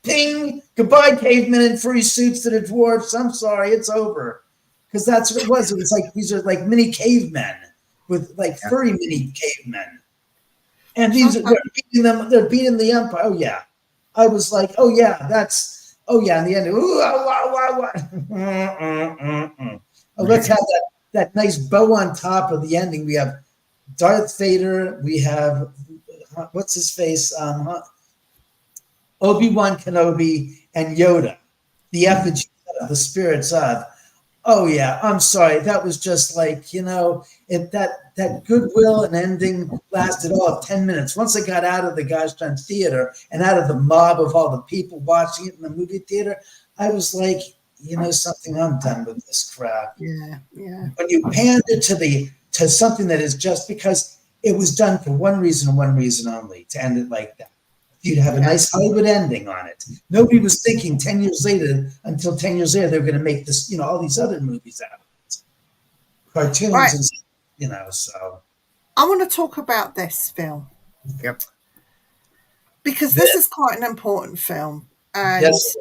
S2: Ping! Goodbye, cavemen in furry suits that are dwarfs. I'm sorry. It's over. Because that's what it was. It was like, these are like mini cavemen with like furry mini cavemen. And these they're beating the Empire. Oh, yeah. I was like, oh, yeah, in the end. Let's have that nice bow on top of the ending. We have Darth Vader. We have, what's his face? Obi-Wan Kenobi and Yoda. The effigy of the spirits of. Oh, yeah, I'm sorry. That was just like, that goodwill and ending lasted all of 10 minutes. Once I got out of the gosh darn theater and out of the mob of all the people watching it in the movie theater, I was like, something, I'm done with this crap.
S1: Yeah.
S2: When you pander to something that is just because it was done for one reason and one reason only, to end it like that. You'd have a nice Hollywood ending on it. Nobody was thinking 10 years later, until 10 years later, they were going to make this, all these other movies out of it. Cartoons, right. And, so.
S1: I want to talk about this film.
S3: Yep.
S1: Because this is quite an important film. And
S2: yes,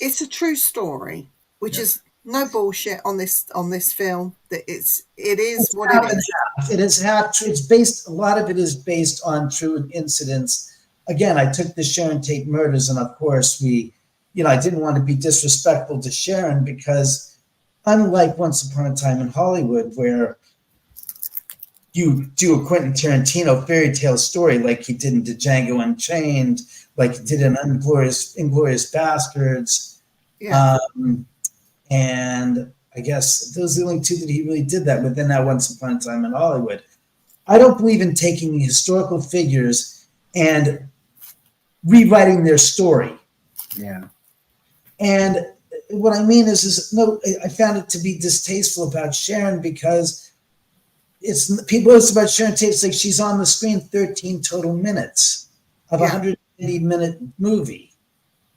S1: it's a true story, which is no bullshit on this film. That it is what it is.
S2: It is half true. It's based, a lot of it is based on true incidents. Again, I took the Sharon Tate murders, and of course I didn't want to be disrespectful to Sharon because unlike Once Upon a Time in Hollywood, where you do a Quentin Tarantino fairy tale story like he did in Django Unchained, like he did in Inglourious Bastards, and I guess those are the only two that he really did that within that Once Upon a Time in Hollywood. I don't believe in taking historical figures and rewriting their story.
S4: Yeah.
S2: And what I mean is no, I found it to be distasteful about Sharon because people it's about Sharon Tate. It's like she's on the screen 13 total minutes of a 180-minute movie.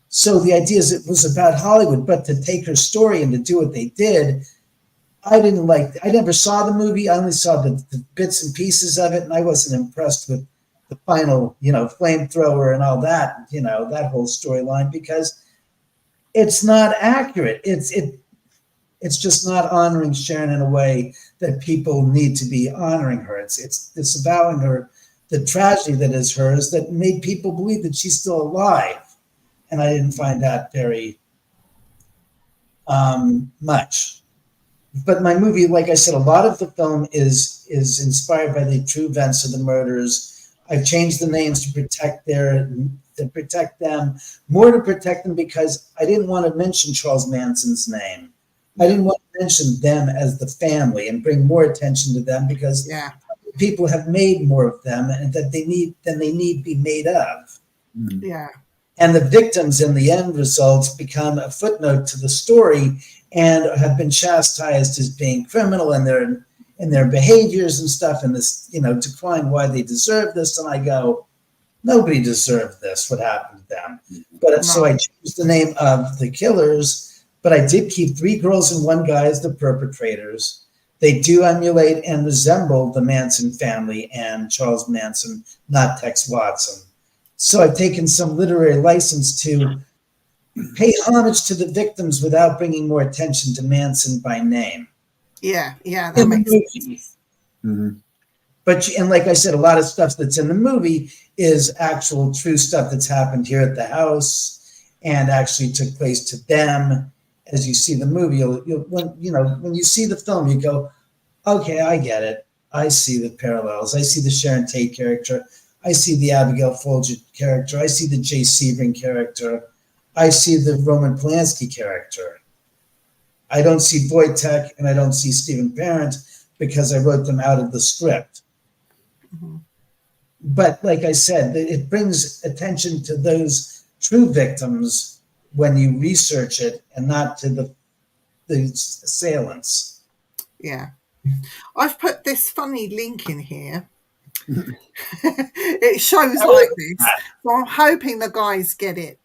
S2: So the idea is it was about Hollywood, but to take her story and to do what they did, I didn't like. I never saw the movie. I only saw the bits and pieces of it, and I wasn't impressed with the final, flamethrower and all that, that whole storyline because it's not accurate. It's just not honoring Sharon in a way that people need to be honoring her. It's disavowing her, the tragedy that is hers that made people believe that she's still alive. And I didn't find that very much. But my movie, like I said, a lot of the film is inspired by the true events of the murders. I've changed the names to protect them, more to protect them because I didn't want to mention Charles Manson's name. I didn't want to mention them as the family and bring more attention to them because people have made more of them and that they need to be made of.
S1: Yeah.
S2: And the victims in the end results become a footnote to the story and have been chastised as being criminal in their behaviors and stuff and this, decrying why they deserve this. And I go, nobody deserved this, what happened to them. But so I changed the name of the killers, but I did keep 3 girls and 1 guy as the perpetrators. They do emulate and resemble the Manson family and Charles Manson, not Tex Watson. So I've taken some literary license to pay homage to the victims without bringing more attention to Manson by name.
S1: Yeah, that makes sense.
S4: Mm-hmm.
S2: But and like I said, a lot of stuff that's in the movie is actual true stuff that's happened here at the house and actually took place to them. As you see the movie, when you see the film, you go, okay, I get it. I see the parallels. I see the Sharon Tate character. I see the Abigail Folger character. I see the Jay Sebring character. I see the Roman Polanski character. I don't see Wojtek and I don't see Stephen Parent because I wrote them out of the script.
S1: Mm-hmm.
S2: But like I said, it brings attention to those true victims when you research it and not to the assailants.
S1: Yeah. I've put this funny link in here. It shows like this. So I'm hoping the guys get it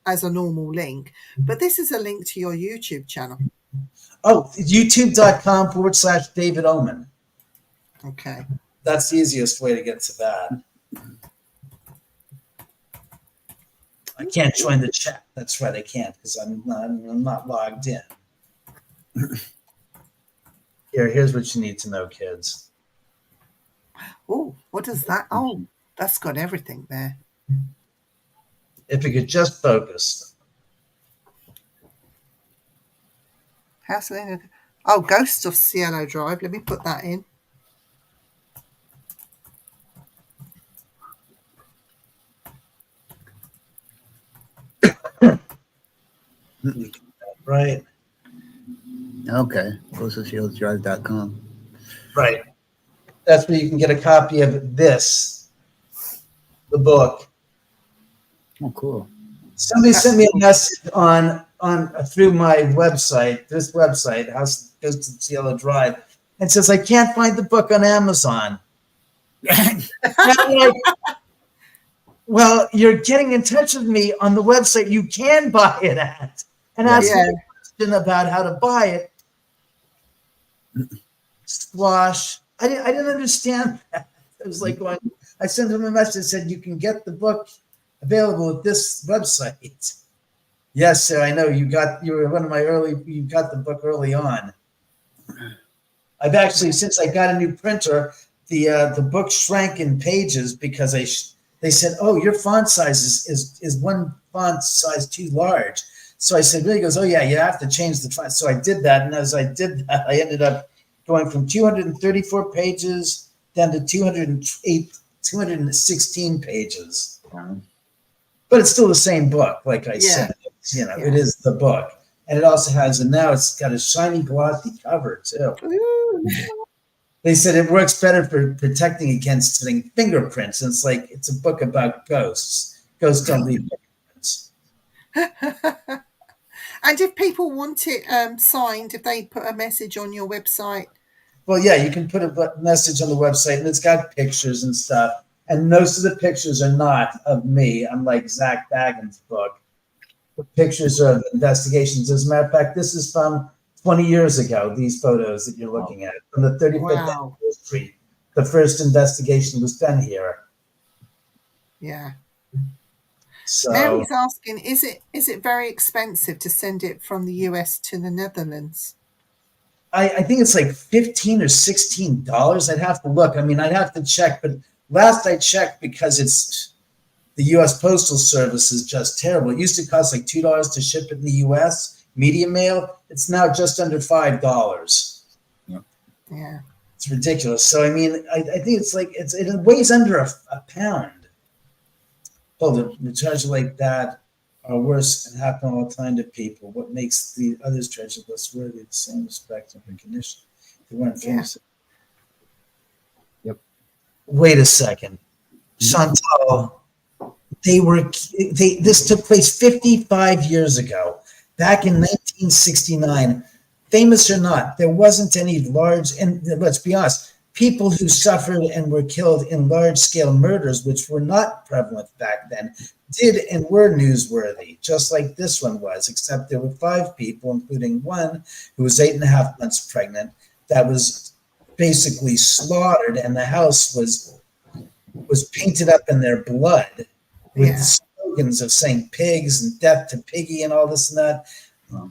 S1: as a normal link. But this is a link to your YouTube channel.
S2: Oh, youtube.com/David Oman.
S1: Okay.
S2: That's the easiest way to get to that. I can't join the chat. That's right, I can't because I'm not logged in. Here's what you need to know, kids.
S1: Oh, what is that? Oh, that's got everything there.
S2: If you could just focus.
S1: Ghosts of Cielo Drive. Let me put that in.
S2: Right.
S4: Okay. GhostofShieldDrive.com.
S2: Right. That's where you can get a copy of this, the book.
S4: Oh, cool.
S2: Somebody sent me a message on through my website, this website, House Ghosts of Cielo Drive, and says I can't find the book on Amazon. And I'm like, well, you're getting in touch with me on the website you can buy it at, and ask me a question about how to buy it. Squash. I didn't understand that. It was like going. I sent him a message that said you can get the book available at this website. Yes, sir. I know you were one of my you got the book early on. I've actually, since I got a new printer, the book shrank in pages because they said, oh, your font size is one font size too large. So I said, really? He goes, oh yeah, you have to change the font. So I did that, and as I did that, I ended up going from 234 pages down to 216 pages.
S4: Wow.
S2: But it's still the same book, like I said. It is the book. And it also has, and now it's got a shiny glossy cover too. They said it works better for protecting against getting fingerprints. And it's like, it's a book about ghosts. Ghosts don't leave fingerprints.
S1: And if people want it signed, if they put a message on your website.
S2: Well, yeah, you can put a message on the website, and it's got pictures and stuff. And most of the pictures are not of me, unlike Zach Baggins' book. The pictures are of investigations. As a matter of fact, this is from 20 years ago, these photos that you're looking at, from the 35th anniversary. The first investigation was done here.
S1: Yeah.
S2: So
S1: Mary's asking, is it very expensive to send it from the US to the Netherlands?
S2: I think it's like $15 or $16. I'd have to look. I mean, I'd have to check, but last I checked, because it's the US Postal Service is just terrible. It used to cost like $2 to ship it in the US, medium mail. It's now just under $5.
S1: Yeah.
S2: It's ridiculous. So, I mean, I think it's like, it weighs under a pound. Oh, the charges like that are worse and happen all the time to people. What makes the others charges less worthy of the same respect and recognition? They weren't famous.
S4: Yep.
S2: Wait a second. Chantal, this took place 55 years ago, back in 1969. Famous or not, there wasn't any large, and let's be honest, people who suffered and were killed in large-scale murders, which were not prevalent back then, did and were newsworthy, just like this one was, except there were 5 people, including one who was 8.5 months pregnant, that was basically slaughtered, and the house was painted up in their blood with slogans of saying pigs and death to piggy and all this and that.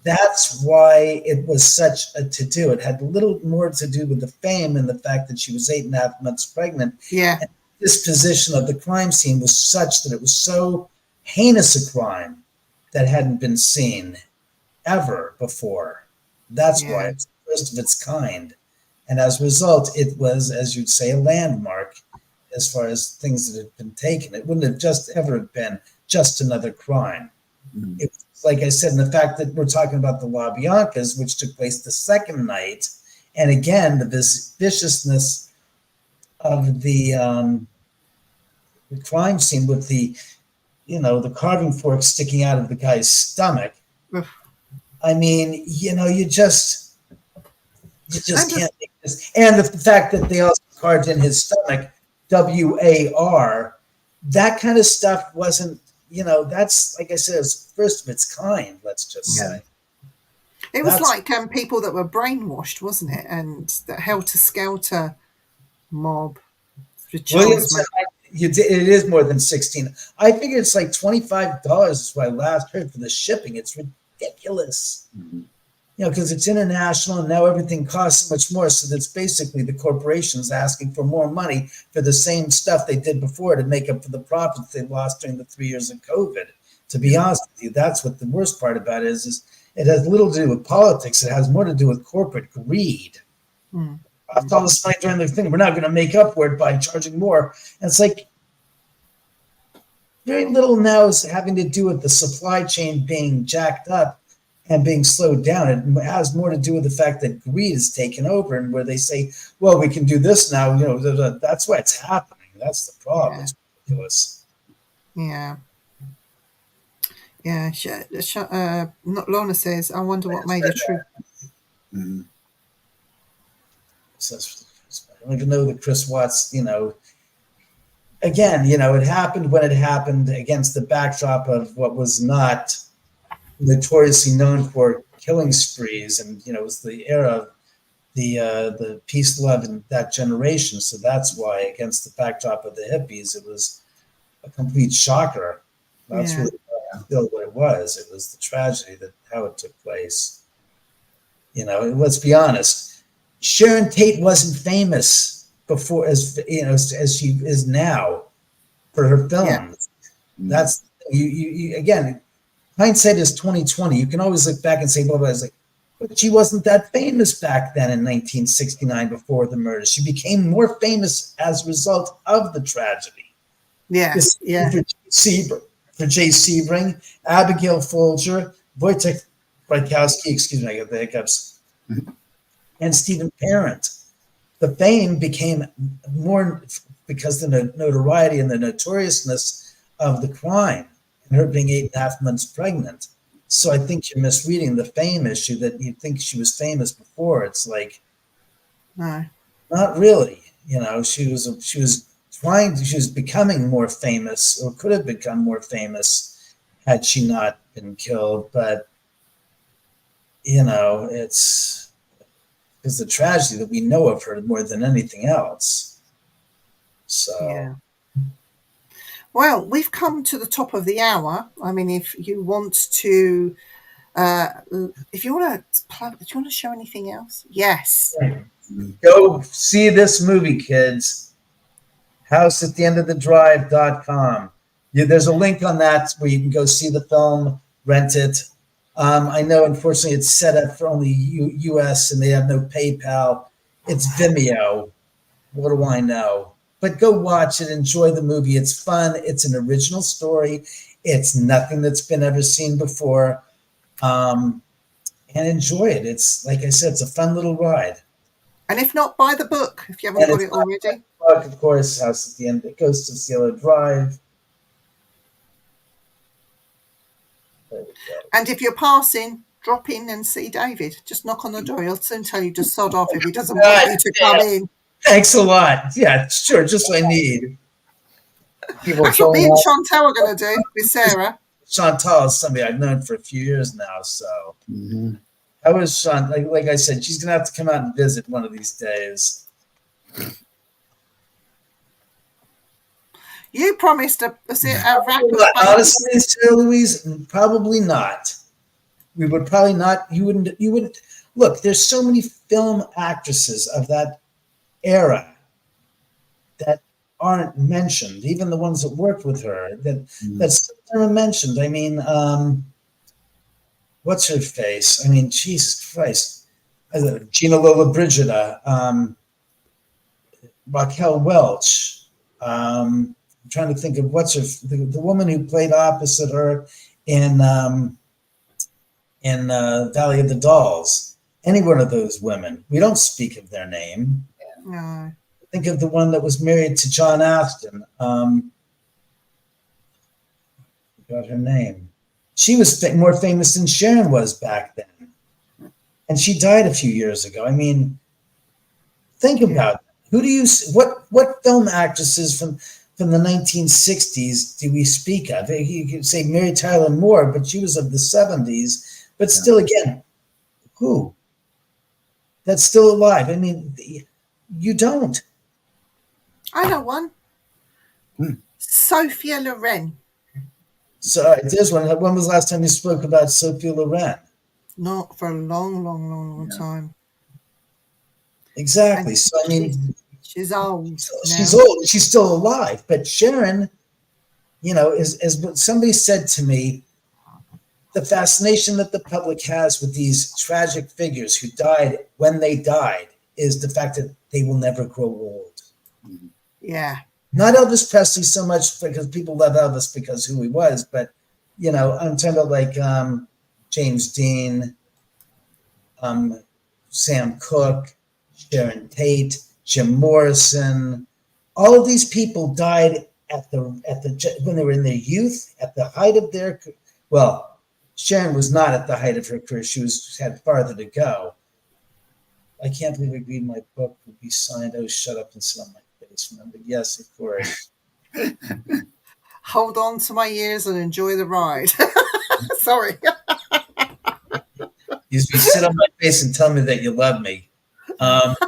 S2: That's why it was such a to-do. It had a little more to do with the fame and the fact that she was 8.5 months pregnant.
S1: Yeah.
S2: And the disposition of the crime scene was such that it was so heinous a crime that hadn't been seen ever before. That's why it's the first of its kind. And as a result, it was, as you'd say, a landmark as far as things that had been taken. It wouldn't have just ever been just another crime. It was, like I said, and the fact that we're talking about the LaBiancas, which took place the second night, and again, the viciousness of the crime scene with the carving fork sticking out of the guy's stomach. I mean, you just can't make this. And the fact that they also carved in his stomach, WAR, that kind of stuff wasn't, that's, like I said, it's first of its kind, let's just say.
S1: It was like people that were brainwashed, wasn't it? And the helter-skelter mob.
S2: It is more than 16. I figure it's like $25 is what I last heard for the shipping. It's ridiculous. Because it's international and now everything costs so much more. So that's basically the corporations asking for more money for the same stuff they did before to make up for the profits they lost during the 3 years of COVID. To be honest with you, that's what the worst part about it is it has little to do with politics. It has more to do with corporate greed. After all this money during the thing, we're not going to make up for it by charging more. And it's like very little now is having to do with the supply chain being jacked up and being slowed down. It has more to do with the fact that greed is taken over, and where they say, well, we can do this now. That's why it's happening. That's the problem. It's ridiculous.
S1: Yeah. Yeah. Lorna says, I wonder what made it true.
S2: I don't even know that Chris Watts, again, it happened when it happened against the backdrop of what was not notoriously known for killing sprees, and it was the era of the peace, love, and that generation. So that's why, against the backdrop of the hippies, it was a complete shocker. That's really still what it was. It was the tragedy that how it took place. Let's be honest. Sharon Tate wasn't famous before, as she is now, for her films. That's you again. Hindsight is 20/20. You can always look back and say, well, but she wasn't that famous back then in 1969 before the murder. She became more famous as a result of the tragedy. For Jay Sebring, Abigail Folger, Wojtek Frykowski, excuse me, I got the hiccups, and Stephen Parent. the fame became more because the notoriety and the notoriousness of the crime and her being 8.5 months pregnant. So I think you're misreading the fame issue, that you think she was famous before. It's like,
S1: No.
S2: not really. You know, she was becoming more famous, or could have become more famous had she not been killed. But, you know, it's the tragedy that we know of her more than anything else. So,
S1: Yeah. Well, we've come to the top of the hour. I mean, if you want to, if you want to plug, do you want to show anything else? Yes.
S2: go see this movie, kids. houseattheendofthedrive.com. There's a link on that where you can go see the film, rent it. I know, unfortunately, it's set up for only US and they have no PayPal. It's Vimeo. What do I know? But go watch it. Enjoy the movie. It's fun. It's an original story. It's nothing that's been ever seen before. And enjoy it. It's, like I said, it's a fun little ride.
S1: And if not, buy the book if you haven't got it already.
S2: Book, of course, House at the End. It goes to Cielo Drive. There we go.
S1: And if you're passing, drop in and see David. Just knock on the door. He'll soon tell you to sod off if he doesn't want you to come in.
S2: Thanks a lot. Yeah, sure. Just what I need.
S3: People
S1: That's what me
S3: showing
S1: and
S3: up.
S1: Chantal are going to do with Sarah.
S2: Chantal is somebody I've known for a few years now. So
S3: Mhm.
S2: I was Chantal. Like I said, she's going to have to come out and visit one of these days.
S1: You promised a rack of
S2: Honestly, Sarah Louise, probably not. We would probably not. You wouldn't. Look, there's so many film actresses of that era that aren't mentioned. Even the ones that worked with her that's never mentioned. I mean, what's her face? I mean, Jesus Christ, Gina Lollobrigida, Raquel Welch. I'm trying to think of what's her the woman who played opposite her in Valley of the Dolls. Any one of those women. We don't speak of their name.
S1: No.
S2: Think of the one that was married to John Aston. Forgot her name. She was more famous than Sharon was back then, and she died a few years ago. I mean, think about it. Who do you? What film actresses from the 1960s do we speak of? You could say Mary Tyler Moore, but she was of the 70s. But still, again, who? That's still alive. I mean, you don't.
S1: I know one. Sophia Loren.
S2: So there's one. When was the last time you spoke about Sophia Loren?
S1: Not for a long time.
S2: Exactly.
S1: And
S2: So I mean,
S1: she's old.
S2: she's
S1: now.
S2: old. She's still alive. But Sharon, you know, is what somebody said to me. The fascination that the public has with these tragic figures who died when they died is the fact that they will never grow old.
S1: Yeah.
S2: Not Elvis Presley so much because people love Elvis because who he was, but you know, I'm talking about like James Dean, Sam Cooke, Sharon Tate, Jim Morrison. All of these people died at the when they were in their youth, at the height of their Sharon was not at the height of her career. She had farther to go. I can't believe I agreed my book would be signed. Oh, shut up and sit on my face, man. But yes, of course.
S1: Hold on to my ears and enjoy the ride. Sorry.
S2: You sit on my face and tell me that you love me. But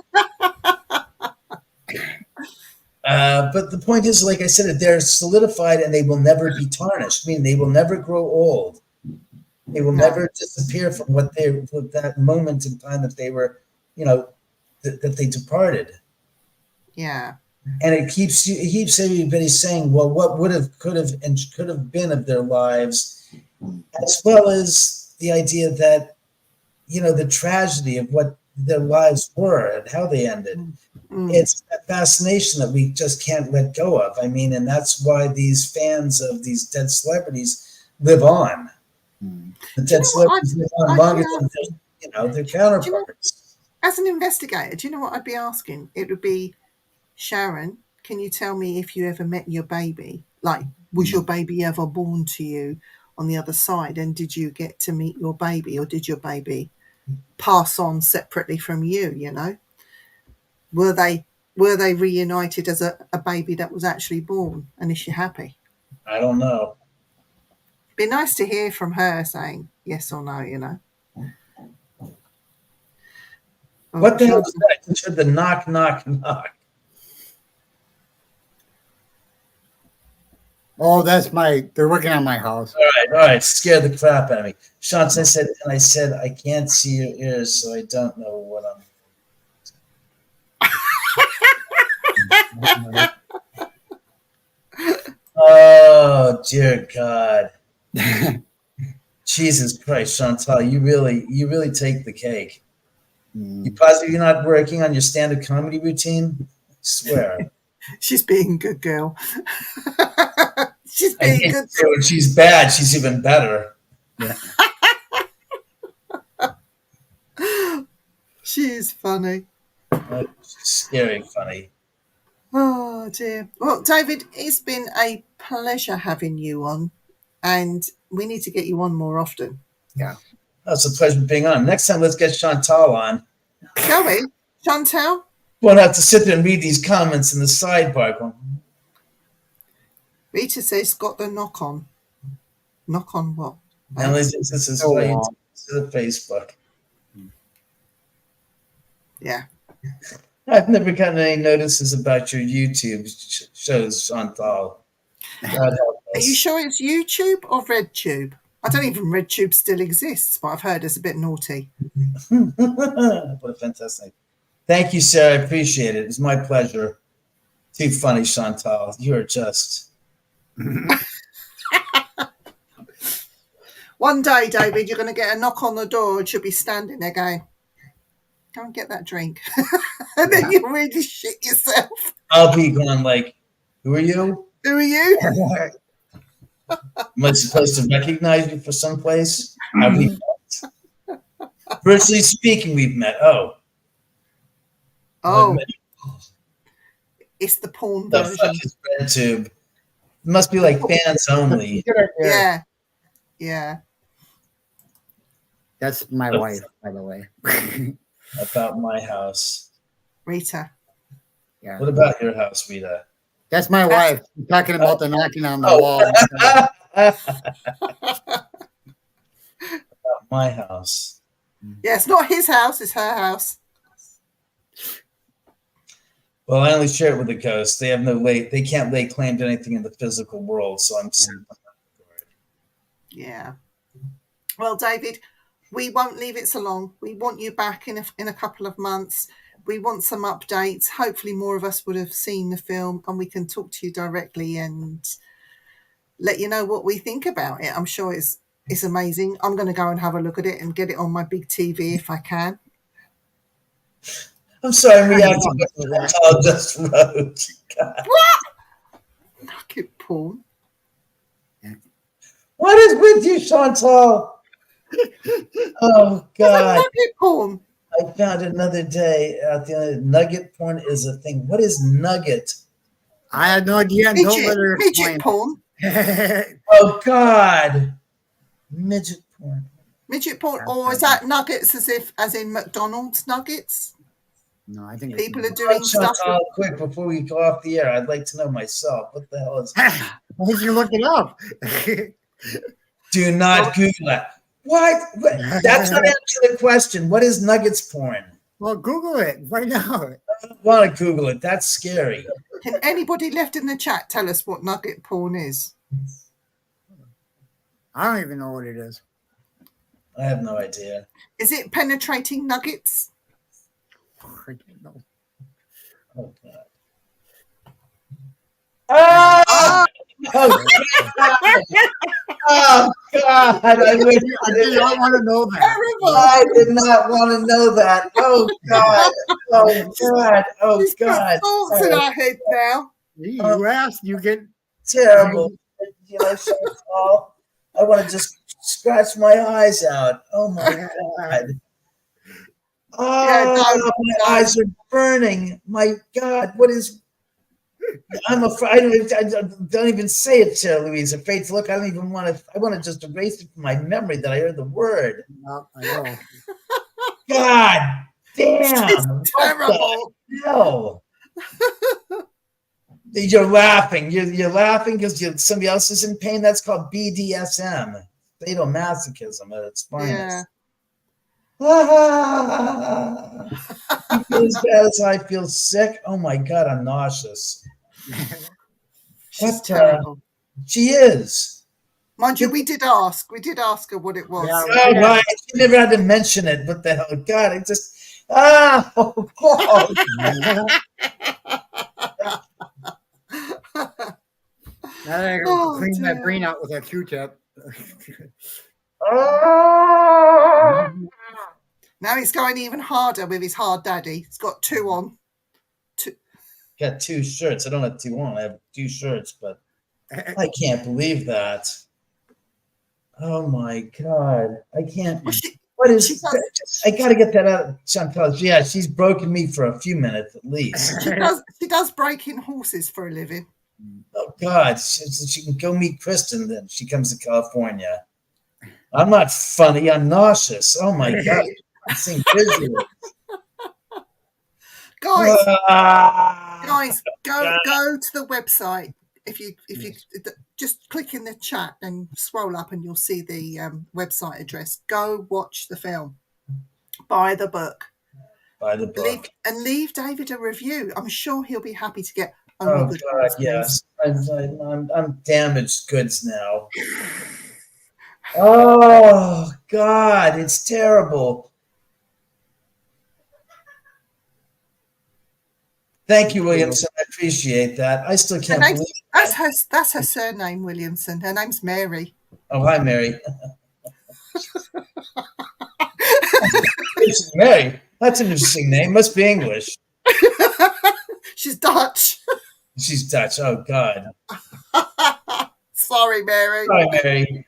S2: the point is, like I said, they're solidified and they will never be tarnished. I mean, they will never grow old. They will never disappear from that moment in time that they were, you know, that they departed.
S1: Yeah.
S2: And it keeps everybody saying, well, what could have been of their lives, as well as the idea that, you know, the tragedy of what their lives were and how they ended. It's that fascination that we just can't let go of. I mean, and that's why these fans of these dead celebrities live on. The dead celebrities live on longer than their counterparts.
S1: As an investigator, do you know what I'd be asking? It would be, Sharon, can you tell me if you ever met your baby? Like, was your baby ever born to you on the other side? And did you get to meet your baby, or did your baby pass on separately from you, you know? Were they reunited as a baby that was actually born? And is she happy?
S2: I don't know.
S1: Be nice to hear from her saying yes or no, you know.
S2: What the hell is that? I just heard the knock, knock, knock.
S3: Oh, they're working on my house.
S2: All right. Scared the crap out of me. Sean said, I can't see your ears, so I don't know what I'm. Oh, dear God. Jesus Christ, Chantal, you really take the cake. You positive you're not working on your stand-up comedy routine? I swear.
S1: She's being a good girl. She's being good.
S2: When she's bad, she's even better.
S3: Yeah.
S1: She is funny.
S2: Scary funny.
S1: Oh, dear. Well, David, it's been a pleasure having you on, and we need to get you on more often.
S3: Yeah.
S2: Oh, it's a pleasure being on. Next time, let's get Chantal on.
S1: Shall we? Chantal?
S2: Won't have to sit there and read these comments in the sidebar. Going,
S1: Rita says, got the knock on. Knock on what?
S2: Emily says this is right to the Facebook.
S1: Yeah.
S2: I've never gotten any notices about your YouTube shows, Chantal.
S1: Are you sure it's YouTube or RedTube? I don't even RedTube still exists, but I've heard it's a bit naughty.
S2: What fantastic. Thank you, Sarah. I appreciate it. It's my pleasure. Too funny, Chantal. You're just...
S1: One day, David, you're going to get a knock on the door and she'll be standing there going, go and get that drink. And then you'll really shit yourself.
S2: I'll be going like, who are you?
S1: Who are you?
S2: Am I supposed to recognize you for someplace? Have we met? Virtually speaking, we've met. Oh.
S1: It's the porn
S2: The
S1: version.
S2: fuck is RedTube? It must be like fans only.
S1: Yeah. Yeah.
S3: That's my wife, by the way.
S2: About my house.
S1: Rita.
S3: Yeah.
S2: What about your house, Rita?
S3: That's my wife. I'm talking about the knocking on the wall.
S2: About my house.
S1: Yeah, it's not his house, it's her house.
S2: Well, I only share it with the ghosts. They can't lay claim to anything in the physical world, so I'm saying.
S1: Yeah. Well, David, we won't leave it so long. We want you back in a couple of months. We want some updates. Hopefully more of us would have seen the film and we can talk to you directly and let you know what we think about it. I'm sure it's amazing. I'm going to go and have a look at it and get it on my big TV if I can.
S2: I'm sorry, I'm reacting to what Chantal just wrote. God.
S1: What? Nugget porn.
S2: What is with you, Chantal? Oh, God.
S1: Nugget porn.
S2: I found another day out the nugget porn is a thing. What is nugget?
S3: I had no idea.
S1: Midget porn.
S2: Oh, God. Midget porn.
S1: Midget porn. Or is that nuggets as in McDonald's nuggets?
S3: No, I think
S1: people are doing stuff.
S2: Quick, before we go off the air, I'd like to know myself. What the hell is
S3: Why did you look it up?
S2: Do not Google that. What? That's not answering the question. What is nuggets porn?
S3: Well, Google it right now.
S2: I don't want to Google it. That's scary.
S1: Can anybody left in the chat tell us what nugget porn is?
S3: I don't even know what it is.
S2: I have no idea.
S1: Is it penetrating nuggets?
S3: I don't know.
S2: Oh, God. Oh! Oh, God. I wish
S3: I did not want to know that.
S1: Terrible.
S2: I did not want to know that. Oh, God. Oh, God. Oh,
S1: We've
S2: God.
S1: got thoughts in our head now.
S3: You asked, you get
S2: Terrible. You know, Chantal, I want to just scratch my eyes out. Oh, my God. Oh, my eyes are burning. My God, what is? I'm afraid. I don't even say it, Sarah Louise. Afraid to look. I don't even want to. I want to just erase it from my memory that I heard the word.
S3: No, I know.
S2: God damn!
S1: She's
S2: What
S1: terrible.
S2: the hell? You're laughing. You're laughing because somebody else is in pain. That's called BDSM, sadomasochism at its finest. Ah, you feel as bad as I feel sick. Oh my God, I'm nauseous.
S1: She's
S2: What,
S1: terrible.
S2: She is.
S1: Mind you, we did ask her what it was.
S3: Yeah.
S2: Oh, right. She never had to mention it. What the hell? God, I just. Oh, God.
S3: Now I gotta
S1: Oh,
S3: clean
S1: dear.
S3: that brain out with a Q-tip.
S2: Oh.
S1: Now it's going even harder with his hard daddy. He's got 2 on.
S2: Got 2 shirts. I don't have 2 on. I have 2 shirts, but I can't believe that. Oh my God. I can't.
S1: Well,
S2: What is I gotta get that out of Chantal. Yeah, she's broken me for a few minutes at least.
S1: she does break in horses for a living.
S2: Oh God, she can go meet Kristen then. She comes to California. I'm not funny. I'm nauseous. Oh my God, I'm seeing visuals.
S1: Guys, go to the website. If you just click in the chat and scroll up, and you'll see the website address. Go watch the film. Buy the book.
S2: Buy the book.
S1: Leave David a review. I'm sure he'll be happy to get
S2: Oh God, yes. I'm damaged goods now. Oh God, it's terrible. Thank you, Williamson. I appreciate that. I still can't believe
S1: that's her surname, Williamson. Her name's Mary.
S2: Oh, hi, Mary. Mary. That's an interesting name. Must be English.
S1: She's Dutch.
S2: She's Dutch. Oh God.
S1: Sorry, Mary.
S2: Sorry, Mary.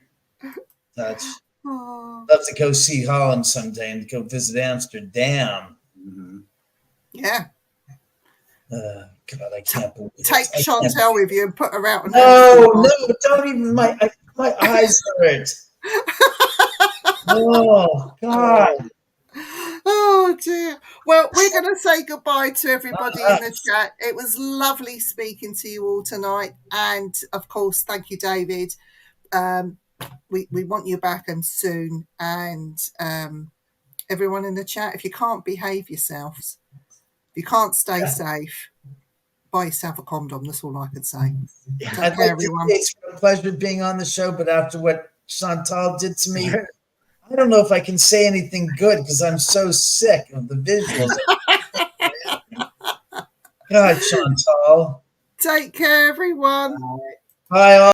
S2: Dutch.
S1: Oh.
S2: Love to go see Holland someday and go visit Amsterdam.
S3: Mm-hmm.
S1: Yeah.
S2: God, I can't believe it.
S1: Take Chantal with you and put her out.
S2: No, don't even. My eyes hurt. Oh God.
S1: Oh dear. Well, we're going to say goodbye to everybody in the chat. It was lovely speaking to you all tonight, and of course, thank you, David. We want you back and soon, and everyone in the chat. If you can't behave yourselves, if you can't stay safe, buy yourself a condom. That's all I could say. Take care, everyone.
S2: It's a pleasure being on the show, but after what Chantal did to me, I don't know if I can say anything good because I'm so sick of the visuals. God, Chantal.
S1: Take care, everyone.
S2: Bye all.